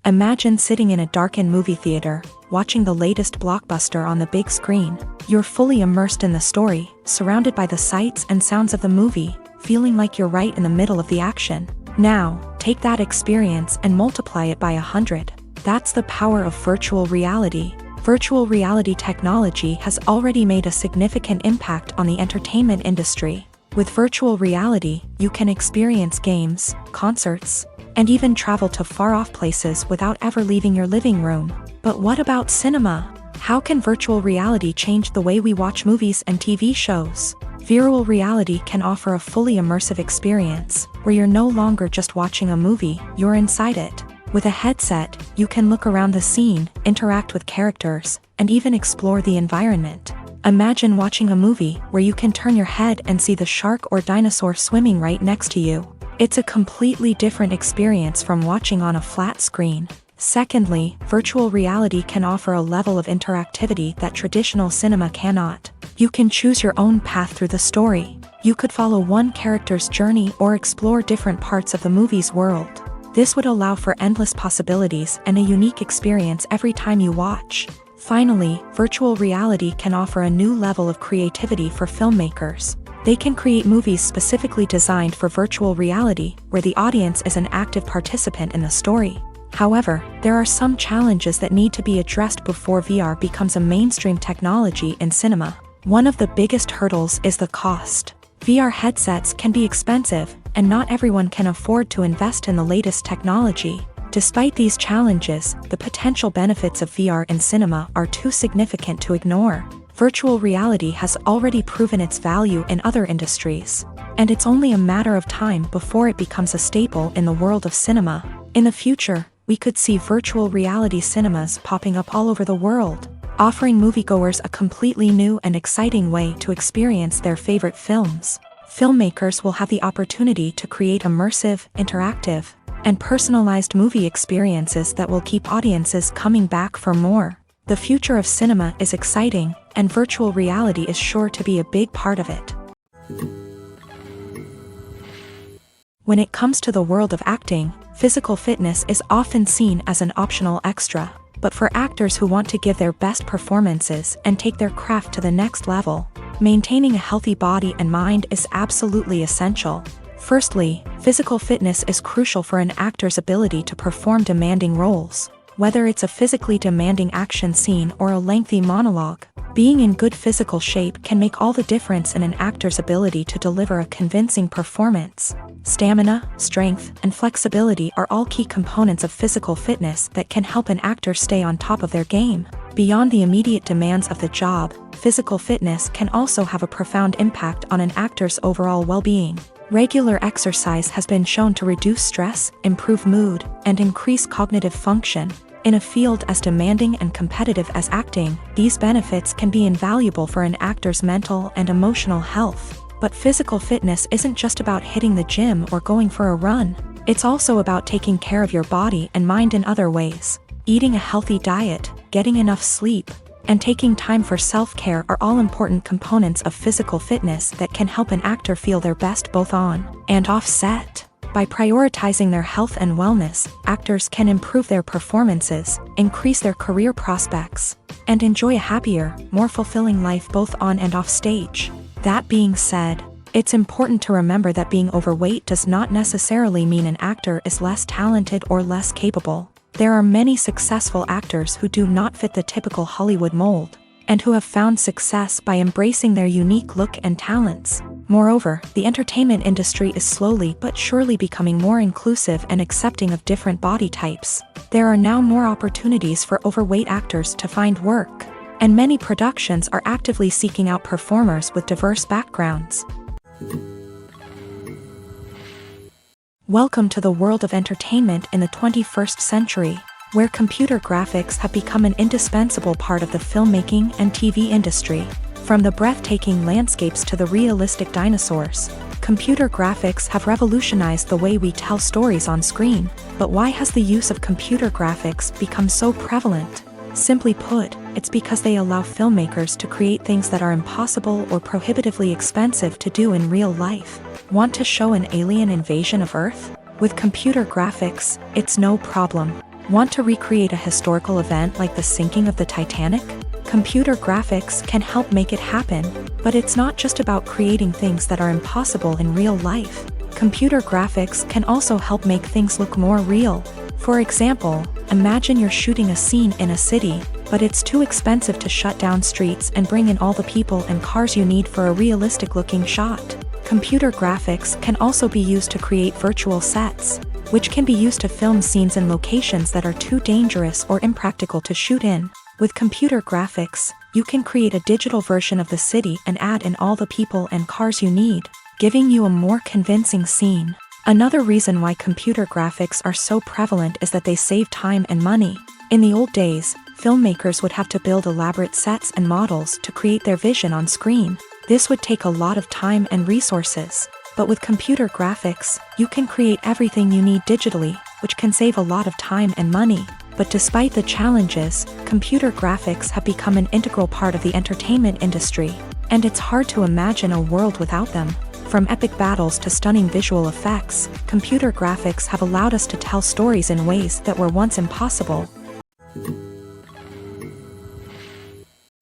Imagine sitting in a darkened movie theater, watching the latest blockbuster on the big screen. You're fully immersed in the story, surrounded by the sights and sounds of the movie, feeling like you're right in the middle of the action. Now, take that experience and multiply it by 100. That's the power of virtual reality. Virtual reality technology has already made a significant impact on the entertainment industry. With virtual reality, you can experience games, concerts, and even travel to far-off places without ever leaving your living room. But what about cinema? How can virtual reality change the way we watch movies and TV shows? Virtual reality can offer a fully immersive experience, where you're no longer just watching a movie, you're inside it. With a headset, you can look around the scene, interact with characters, and even explore the environment. Imagine watching a movie where you can turn your head and see the shark or dinosaur swimming right next to you. It's a completely different experience from watching on a flat screen. Secondly, virtual reality can offer a level of interactivity that traditional cinema cannot. You can choose your own path through the story. You could follow one character's journey or explore different parts of the movie's world. This would allow for endless possibilities and a unique experience every time you watch. Finally, virtual reality can offer a new level of creativity for filmmakers. They can create movies specifically designed for virtual reality, where the audience is an active participant in the story. However, there are some challenges that need to be addressed before VR becomes a mainstream technology in cinema. One of the biggest hurdles is the cost. VR headsets can be expensive, and not everyone can afford to invest in the latest technology. Despite these challenges, the potential benefits of VR in cinema are too significant to ignore. Virtual reality has already proven its value in other industries, and it's only a matter of time before it becomes a staple in the world of cinema. In the future, we could see virtual reality cinemas popping up all over the world, offering moviegoers a completely new and exciting way to experience their favorite films. Filmmakers will have the opportunity to create immersive, interactive, and personalized movie experiences that will keep audiences coming back for more. The future of cinema is exciting, and virtual reality is sure to be a big part of it. When it comes to the world of acting, physical fitness is often seen as an optional extra. But for actors who want to give their best performances and take their craft to the next level, maintaining a healthy body and mind is absolutely essential. Firstly, physical fitness is crucial for an actor's ability to perform demanding roles. Whether it's a physically demanding action scene or a lengthy monologue, being in good physical shape can make all the difference in an actor's ability to deliver a convincing performance. Stamina, strength, and flexibility are all key components of physical fitness that can help an actor stay on top of their game. Beyond the immediate demands of the job, physical fitness can also have a profound impact on an actor's overall well-being. Regular exercise has been shown to reduce stress, improve mood, and increase cognitive function. In a field as demanding and competitive as acting, these benefits can be invaluable for an actor's mental and emotional health. But physical fitness isn't just about hitting the gym or going for a run. It's also about taking care of your body and mind in other ways. Eating a healthy diet, getting enough sleep, and taking time for self-care are all important components of physical fitness that can help an actor feel their best both on and off set. By prioritizing their health and wellness, actors can improve their performances, increase their career prospects, and enjoy a happier, more fulfilling life both on and off stage. That being said, it's important to remember that being overweight does not necessarily mean an actor is less talented or less capable. There are many successful actors who do not fit the typical Hollywood mold, and who have found success by embracing their unique look and talents. Moreover, the entertainment industry is slowly but surely becoming more inclusive and accepting of different body types. There are now more opportunities for overweight actors to find work, and many productions are actively seeking out performers with diverse backgrounds. Welcome to the world of entertainment in the 21st century, where computer graphics have become an indispensable part of the filmmaking and TV industry. From the breathtaking landscapes to the realistic dinosaurs, computer graphics have revolutionized the way we tell stories on screen. But why has the use of computer graphics become so prevalent? Simply put, it's because they allow filmmakers to create things that are impossible or prohibitively expensive to do in real life. Want to show an alien invasion of Earth? With computer graphics, it's no problem. Want to recreate a historical event like the sinking of the Titanic? Computer graphics can help make it happen, but it's not just about creating things that are impossible in real life. Computer graphics can also help make things look more real. For example, imagine you're shooting a scene in a city, but it's too expensive to shut down streets and bring in all the people and cars you need for a realistic-looking shot. Computer graphics can also be used to create virtual sets, which can be used to film scenes in locations that are too dangerous or impractical to shoot in. With computer graphics, you can create a digital version of the city and add in all the people and cars you need, giving you a more convincing scene. Another reason why computer graphics are so prevalent is that they save time and money. In the old days, filmmakers would have to build elaborate sets and models to create their vision on screen. This would take a lot of time and resources. But with computer graphics, you can create everything you need digitally, which can save a lot of time and money. But despite the challenges, computer graphics have become an integral part of the entertainment industry, and it's hard to imagine a world without them. From epic battles to stunning visual effects, computer graphics have allowed us to tell stories in ways that were once impossible.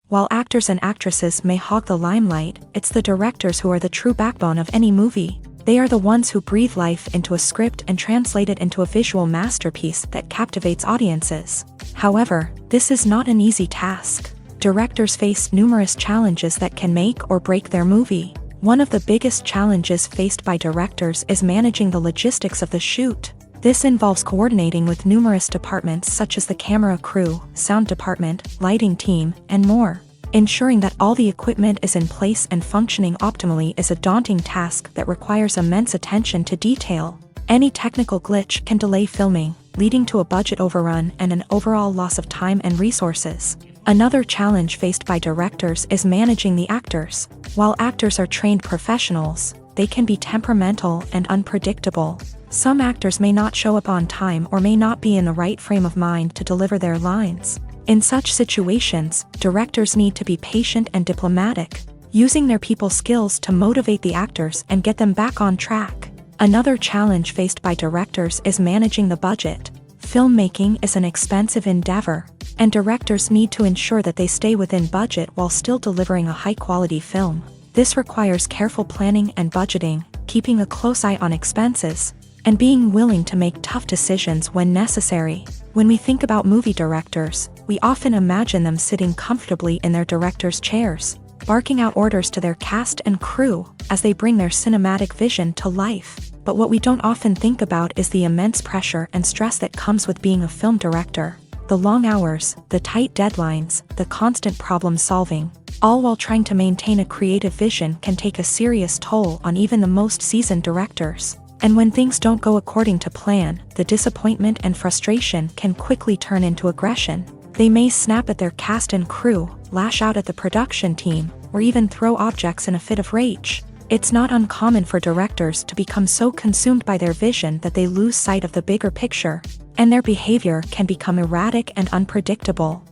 While actors and actresses may hog the limelight, it's the directors who are the true backbone of any movie. They are the ones who breathe life into a script and translate it into a visual masterpiece that captivates audiences. However, this is not an easy task. Directors face numerous challenges that can make or break their movie. One of the biggest challenges faced by directors is managing the logistics of the shoot. This involves coordinating with numerous departments such as the camera crew, sound department, lighting team, and more. Ensuring that all the equipment is in place and functioning optimally is a daunting task that requires immense attention to detail. Any technical glitch can delay filming, leading to a budget overrun and an overall loss of time and resources. Another challenge faced by directors is managing the actors. While actors are trained professionals, they can be temperamental and unpredictable. Some actors may not show up on time or may not be in the right frame of mind to deliver their lines. In such situations, directors need to be patient and diplomatic, using their people skills to motivate the actors and get them back on track. Another challenge faced by directors is managing the budget. Filmmaking is an expensive endeavor, and directors need to ensure that they stay within budget while still delivering a high-quality film. This requires careful planning and budgeting, keeping a close eye on expenses, and being willing to make tough decisions when necessary. When we think about movie directors, we often imagine them sitting comfortably in their director's chairs, barking out orders to their cast and crew as they bring their cinematic vision to life. But what we don't often think about is the immense pressure and stress that comes with being a film director. The long hours, the tight deadlines, the constant problem solving, all while trying to maintain a creative vision can take a serious toll on even the most seasoned directors. And when things don't go according to plan, the disappointment and frustration can quickly turn into aggression. They may snap at their cast and crew, lash out at the production team, or even throw objects in a fit of rage. It's not uncommon for directors to become so consumed by their vision that they lose sight of the bigger picture, and their behavior can become erratic and unpredictable.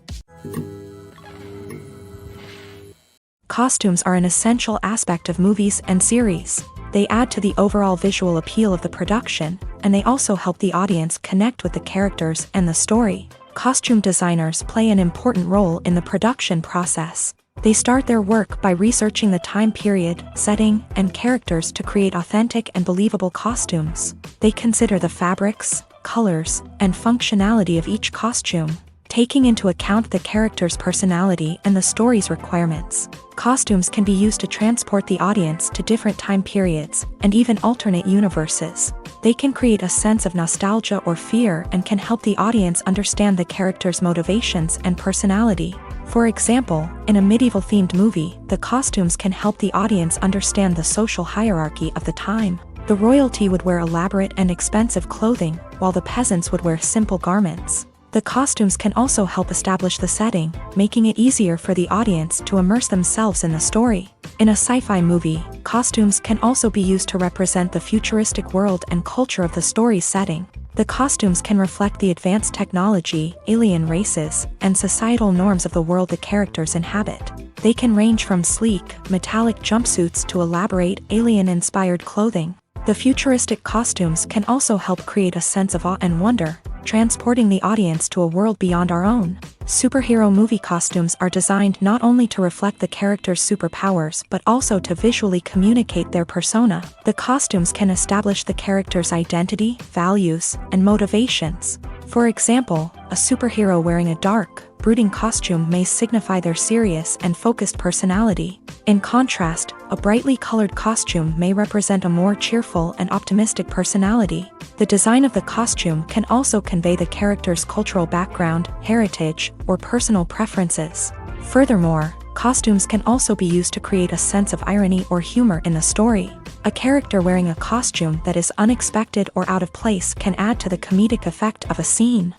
Costumes are an essential aspect of movies and series. They add to the overall visual appeal of the production, and they also help the audience connect with the characters and the story. Costume designers play an important role in the production process. They start their work by researching the time period, setting, and characters to create authentic and believable costumes. They consider the fabrics, colors, and functionality of each costume, taking into account the character's personality and the story's requirements. Costumes can be used to transport the audience to different time periods and even alternate universes. They can create a sense of nostalgia or fear and can help the audience understand the character's motivations and personality. For example, in a medieval-themed movie, the costumes can help the audience understand the social hierarchy of the time. The royalty would wear elaborate and expensive clothing, while the peasants would wear simple garments. The costumes can also help establish the setting, making it easier for the audience to immerse themselves in the story. In a sci-fi movie, costumes can also be used to represent the futuristic world and culture of the story's setting. The costumes can reflect the advanced technology, alien races, and societal norms of the world the characters inhabit. They can range from sleek, metallic jumpsuits to elaborate, alien-inspired clothing. The futuristic costumes can also help create a sense of awe and wonder, transporting the audience to a world beyond our own. Superhero movie costumes are designed not only to reflect the character's superpowers but also to visually communicate their persona. The costumes can establish the character's identity, values, and motivations. For example, a superhero wearing a dark, brooding costume may signify their serious and focused personality. In contrast, a brightly colored costume may represent a more cheerful and optimistic personality. The design of the costume can also convey the character's cultural background, heritage, or personal preferences. Furthermore, costumes can also be used to create a sense of irony or humor in the story. A character wearing a costume that is unexpected or out of place can add to the comedic effect of a scene.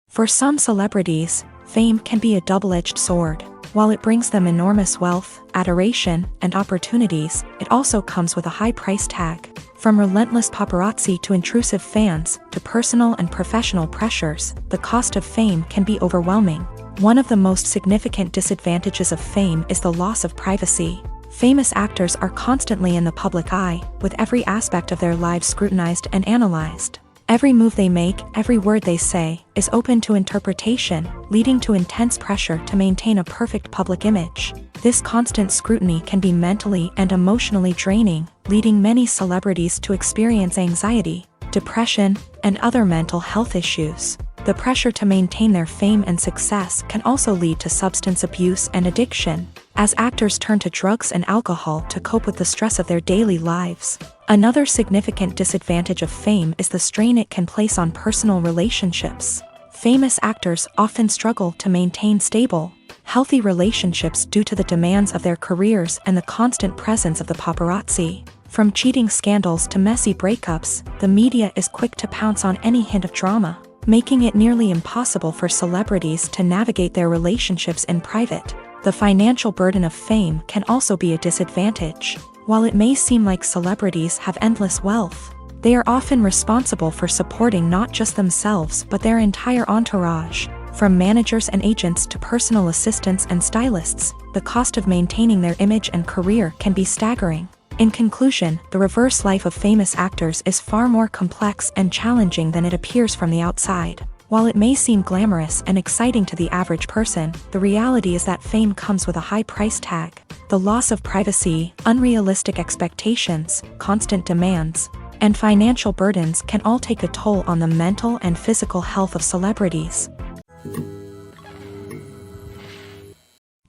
For some celebrities, fame can be a double-edged sword. While it brings them enormous wealth, adoration, and opportunities, it also comes with a high price tag. From relentless paparazzi to intrusive fans, to personal and professional pressures, the cost of fame can be overwhelming. One of the most significant disadvantages of fame is the loss of privacy. Famous actors are constantly in the public eye, with every aspect of their lives scrutinized and analyzed. Every move they make, every word they say, is open to interpretation, leading to intense pressure to maintain a perfect public image. This constant scrutiny can be mentally and emotionally draining, leading many celebrities to experience anxiety, depression, and other mental health issues. The pressure to maintain their fame and success can also lead to substance abuse and addiction, as actors turn to drugs and alcohol to cope with the stress of their daily lives. Another significant disadvantage of fame is the strain it can place on personal relationships. Famous actors often struggle to maintain stable, healthy relationships due to the demands of their careers and the constant presence of the paparazzi. From cheating scandals to messy breakups, the media is quick to pounce on any hint of drama, making it nearly impossible for celebrities to navigate their relationships in private. The financial burden of fame can also be a disadvantage. While it may seem like celebrities have endless wealth, they are often responsible for supporting not just themselves but their entire entourage. From managers and agents to personal assistants and stylists, the cost of maintaining their image and career can be staggering. In conclusion, the reverse life of famous actors is far more complex and challenging than it appears from the outside. While it may seem glamorous and exciting to the average person, the reality is that fame comes with a high price tag. The loss of privacy, unrealistic expectations, constant demands, and financial burdens can all take a toll on the mental and physical health of celebrities.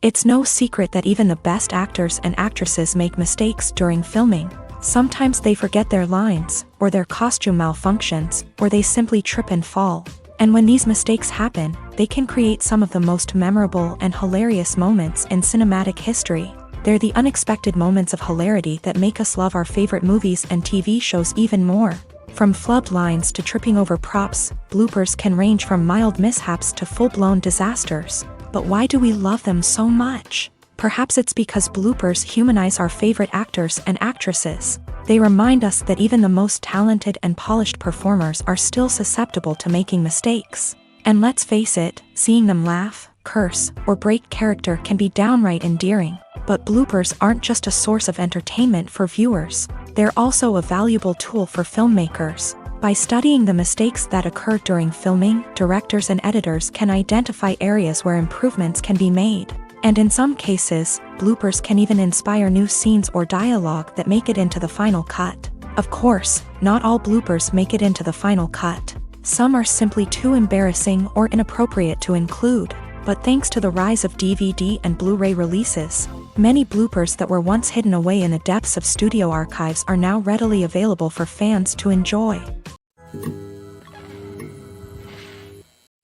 It's no secret that even the best actors and actresses make mistakes during filming. Sometimes they forget their lines, or their costume malfunctions, or they simply trip and fall. And when these mistakes happen, they can create some of the most memorable and hilarious moments in cinematic history. They're the unexpected moments of hilarity that make us love our favorite movies and TV shows even more. From flubbed lines to tripping over props, bloopers can range from mild mishaps to full-blown disasters. But why do we love them so much? Perhaps it's because bloopers humanize our favorite actors and actresses. They remind us that even the most talented and polished performers are still susceptible to making mistakes. And let's face it, seeing them laugh, curse, or break character can be downright endearing. But bloopers aren't just a source of entertainment for viewers. They're also a valuable tool for filmmakers. By studying the mistakes that occur during filming, directors and editors can identify areas where improvements can be made. And in some cases, bloopers can even inspire new scenes or dialogue that make it into the final cut. Of course, not all bloopers make it into the final cut. Some are simply too embarrassing or inappropriate to include. But thanks to the rise of DVD and Blu-ray releases, many bloopers that were once hidden away in the depths of studio archives are now readily available for fans to enjoy.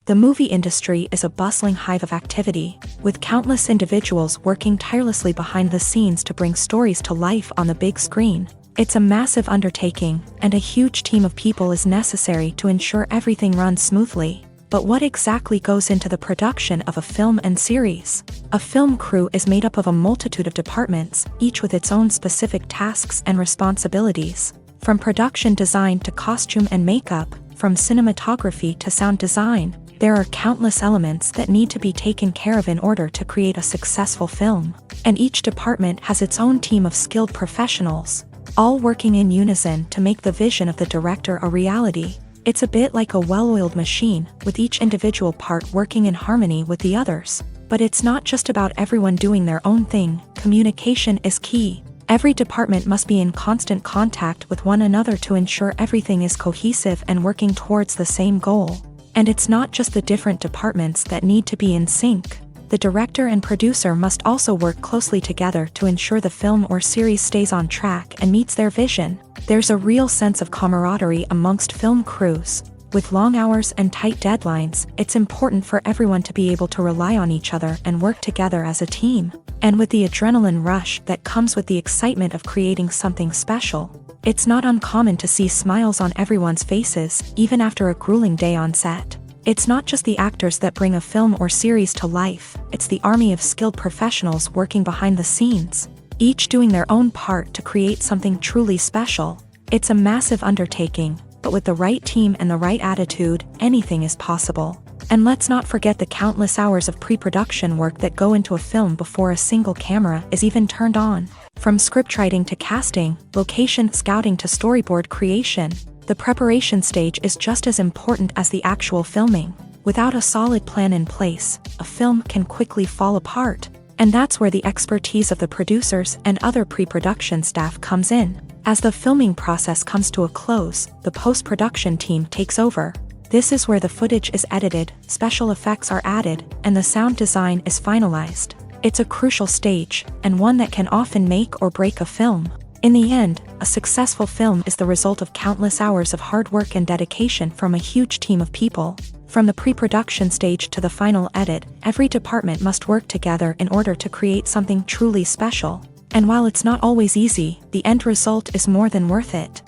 The movie industry is a bustling hive of activity, with countless individuals working tirelessly behind the scenes to bring stories to life on the big screen. It's a massive undertaking, and a huge team of people is necessary to ensure everything runs smoothly. But what exactly goes into the production of a film and series? A film crew is made up of a multitude of departments, each with its own specific tasks and responsibilities. From production design to costume and makeup, from cinematography to sound design, there are countless elements that need to be taken care of in order to create a successful film. And each department has its own team of skilled professionals, all working in unison to make the vision of the director a reality. It's a bit like a well-oiled machine, with each individual part working in harmony with the others. But it's not just about everyone doing their own thing. Communication is key. Every department must be in constant contact with one another to ensure everything is cohesive and working towards the same goal. And it's not just the different departments that need to be in sync. The director and producer must also work closely together to ensure the film or series stays on track and meets their vision. There's a real sense of camaraderie amongst film crews. With long hours and tight deadlines, it's important for everyone to be able to rely on each other and work together as a team. And with the adrenaline rush that comes with the excitement of creating something special, it's not uncommon to see smiles on everyone's faces, even after a grueling day on set. It's not just the actors that bring a film or series to life, it's the army of skilled professionals working behind the scenes, each doing their own part to create something truly special. It's a massive undertaking, but with the right team and the right attitude, anything is possible. And let's not forget the countless hours of pre-production work that go into a film before a single camera is even turned on. From scriptwriting to casting, location scouting to storyboard creation, the preparation stage is just as important as the actual filming. Without a solid plan in place, a film can quickly fall apart. And that's where the expertise of the producers and other pre-production staff comes in. As the filming process comes to a close, the post-production team takes over. This is where the footage is edited, special effects are added, and the sound design is finalized. It's a crucial stage, and one that can often make or break a film. In the end, a successful film is the result of countless hours of hard work and dedication from a huge team of people. From the pre-production stage to the final edit, every department must work together in order to create something truly special. And while it's not always easy, the end result is more than worth it.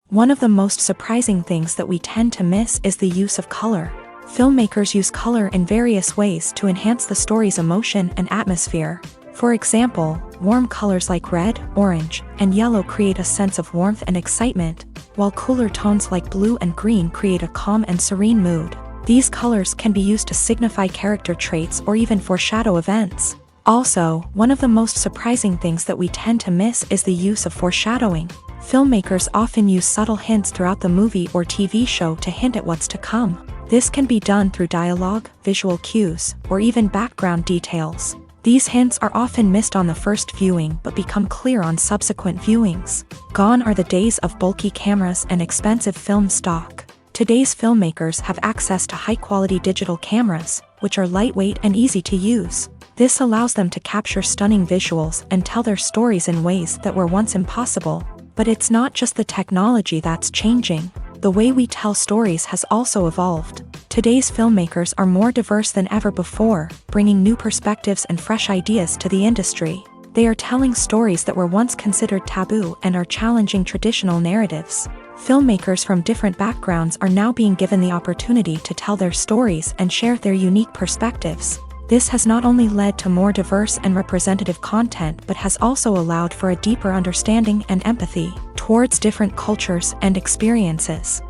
One of the most surprising things that we tend to miss is the use of color. Filmmakers use color in various ways to enhance the story's emotion and atmosphere. For example, warm colors like red, orange, and yellow create a sense of warmth and excitement, while cooler tones like blue and green create a calm and serene mood. These colors can be used to signify character traits or even foreshadow events. Also, one of the most surprising things that we tend to miss is the use of foreshadowing. Filmmakers often use subtle hints throughout the movie or TV show to hint at what's to come. This can be done through dialogue, visual cues, or even background details. These hints are often missed on the first viewing but become clear on subsequent viewings. Gone are the days of bulky cameras and expensive film stock. Today's filmmakers have access to high-quality digital cameras, which are lightweight and easy to use. This allows them to capture stunning visuals and tell their stories in ways that were once impossible. But it's not just the technology that's changing. The way we tell stories has also evolved. Today's filmmakers are more diverse than ever before, bringing new perspectives and fresh ideas to the industry. They are telling stories that were once considered taboo and are challenging traditional narratives. Filmmakers from different backgrounds are now being given the opportunity to tell their stories and share their unique perspectives. This has not only led to more diverse and representative content but has also allowed for a deeper understanding and empathy towards different cultures and experiences.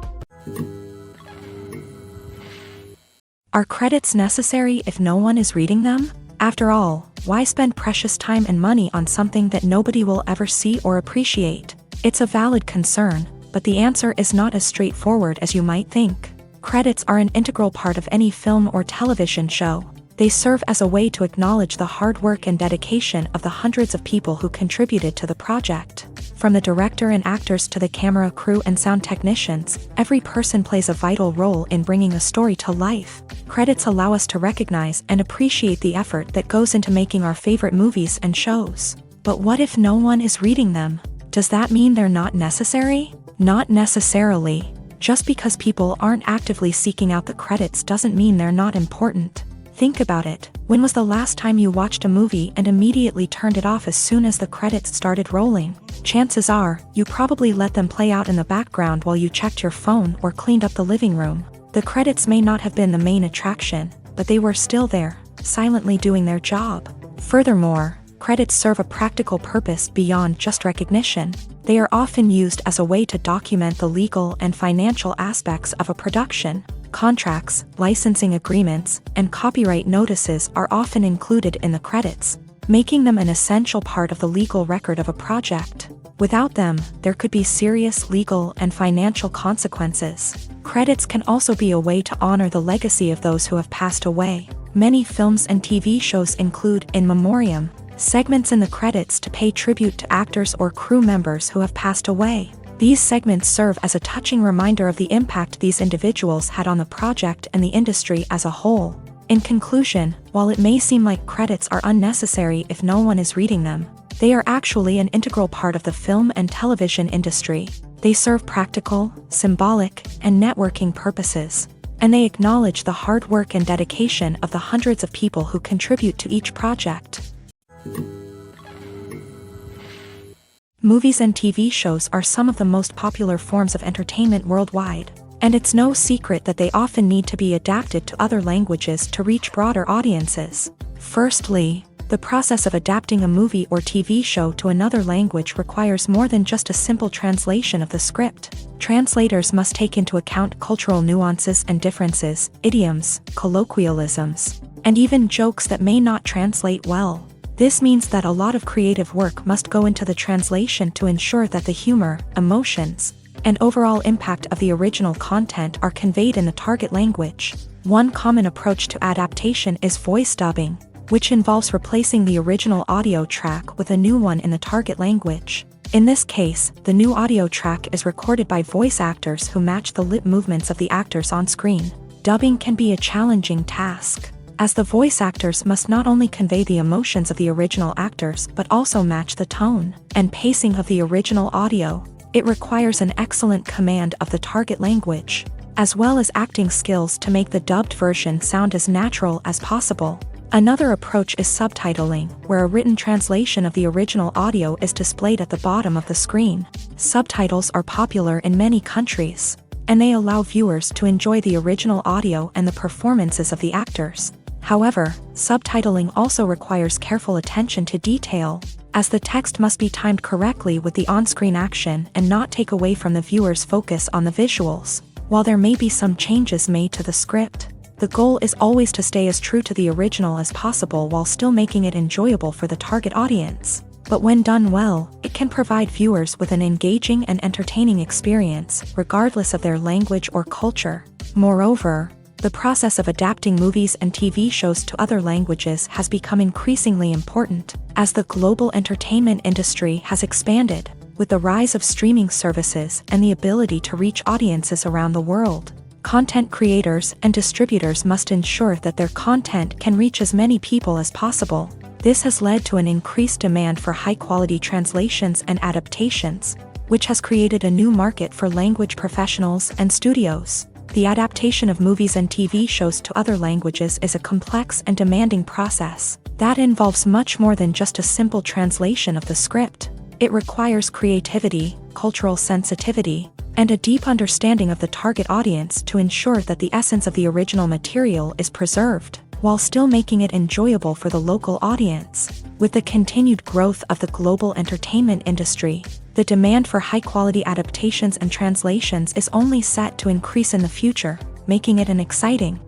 Are credits necessary if no one is reading them? After all, why spend precious time and money on something that nobody will ever see or appreciate? It's a valid concern, but the answer is not as straightforward as you might think. Credits are an integral part of any film or television show. They serve as a way to acknowledge the hard work and dedication of the hundreds of people who contributed to the project. From the director and actors to the camera crew and sound technicians, every person plays a vital role in bringing a story to life. Credits allow us to recognize and appreciate the effort that goes into making our favorite movies and shows. But what if no one is reading them? Does that mean they're not necessary? Not necessarily. Just because people aren't actively seeking out the credits doesn't mean they're not important. Think about it. When was the last time you watched a movie and immediately turned it off as soon as the credits started rolling? Chances are, you probably let them play out in the background while you checked your phone or cleaned up the living room. The credits may not have been the main attraction, but they were still there, silently doing their job. Furthermore, credits serve a practical purpose beyond just recognition. They are often used as a way to document the legal and financial aspects of a production. Contracts, licensing agreements, and copyright notices are often included in the credits, making them an essential part of the legal record of a project. Without them, there could be serious legal and financial consequences. Credits can also be a way to honor the legacy of those who have passed away. Many films and TV shows include in memoriam segments in the credits to pay tribute to actors or crew members who have passed away. These segments serve as a touching reminder of the impact these individuals had on the project and the industry as a whole. In conclusion, while it may seem like credits are unnecessary if no one is reading them, they are actually an integral part of the film and television industry. They serve practical, symbolic, and networking purposes, and they acknowledge the hard work and dedication of the hundreds of people who contribute to each project. Movies and TV shows are some of the most popular forms of entertainment worldwide, and it's no secret that they often need to be adapted to other languages to reach broader audiences. Firstly, the process of adapting a movie or TV show to another language requires more than just a simple translation of the script. Translators must take into account cultural nuances and differences, idioms, colloquialisms, and even jokes that may not translate well. This means that a lot of creative work must go into the translation to ensure that the humor, emotions, and overall impact of the original content are conveyed in the target language. One common approach to adaptation is voice dubbing, which involves replacing the original audio track with a new one in the target language. In this case, the new audio track is recorded by voice actors who match the lip movements of the actors on screen. Dubbing can be a challenging task, as the voice actors must not only convey the emotions of the original actors but also match the tone and pacing of the original audio. It requires an excellent command of the target language, as well as acting skills to make the dubbed version sound as natural as possible. Another approach is subtitling, where a written translation of the original audio is displayed at the bottom of the screen. Subtitles are popular in many countries, and they allow viewers to enjoy the original audio and the performances of the actors. However, subtitling also requires careful attention to detail, as the text must be timed correctly with the on-screen action and not take away from the viewer's focus on the visuals. While there may be some changes made to the script, the goal is always to stay as true to the original as possible while still making it enjoyable for the target audience. But when done well, it can provide viewers with an engaging and entertaining experience, regardless of their language or culture. Moreover, the process of adapting movies and TV shows to other languages has become increasingly important, as the global entertainment industry has expanded, with the rise of streaming services and the ability to reach audiences around the world. Content creators and distributors must ensure that their content can reach as many people as possible. This has led to an increased demand for high-quality translations and adaptations, which has created a new market for language professionals and studios. The adaptation of movies and TV shows to other languages is a complex and demanding process that involves much more than just a simple translation of the script. It requires creativity, cultural sensitivity, and a deep understanding of the target audience to ensure that the essence of the original material is preserved, while still making it enjoyable for the local audience. With the continued growth of the global entertainment industry, the demand for high-quality adaptations and translations is only set to increase in the future, making it an exciting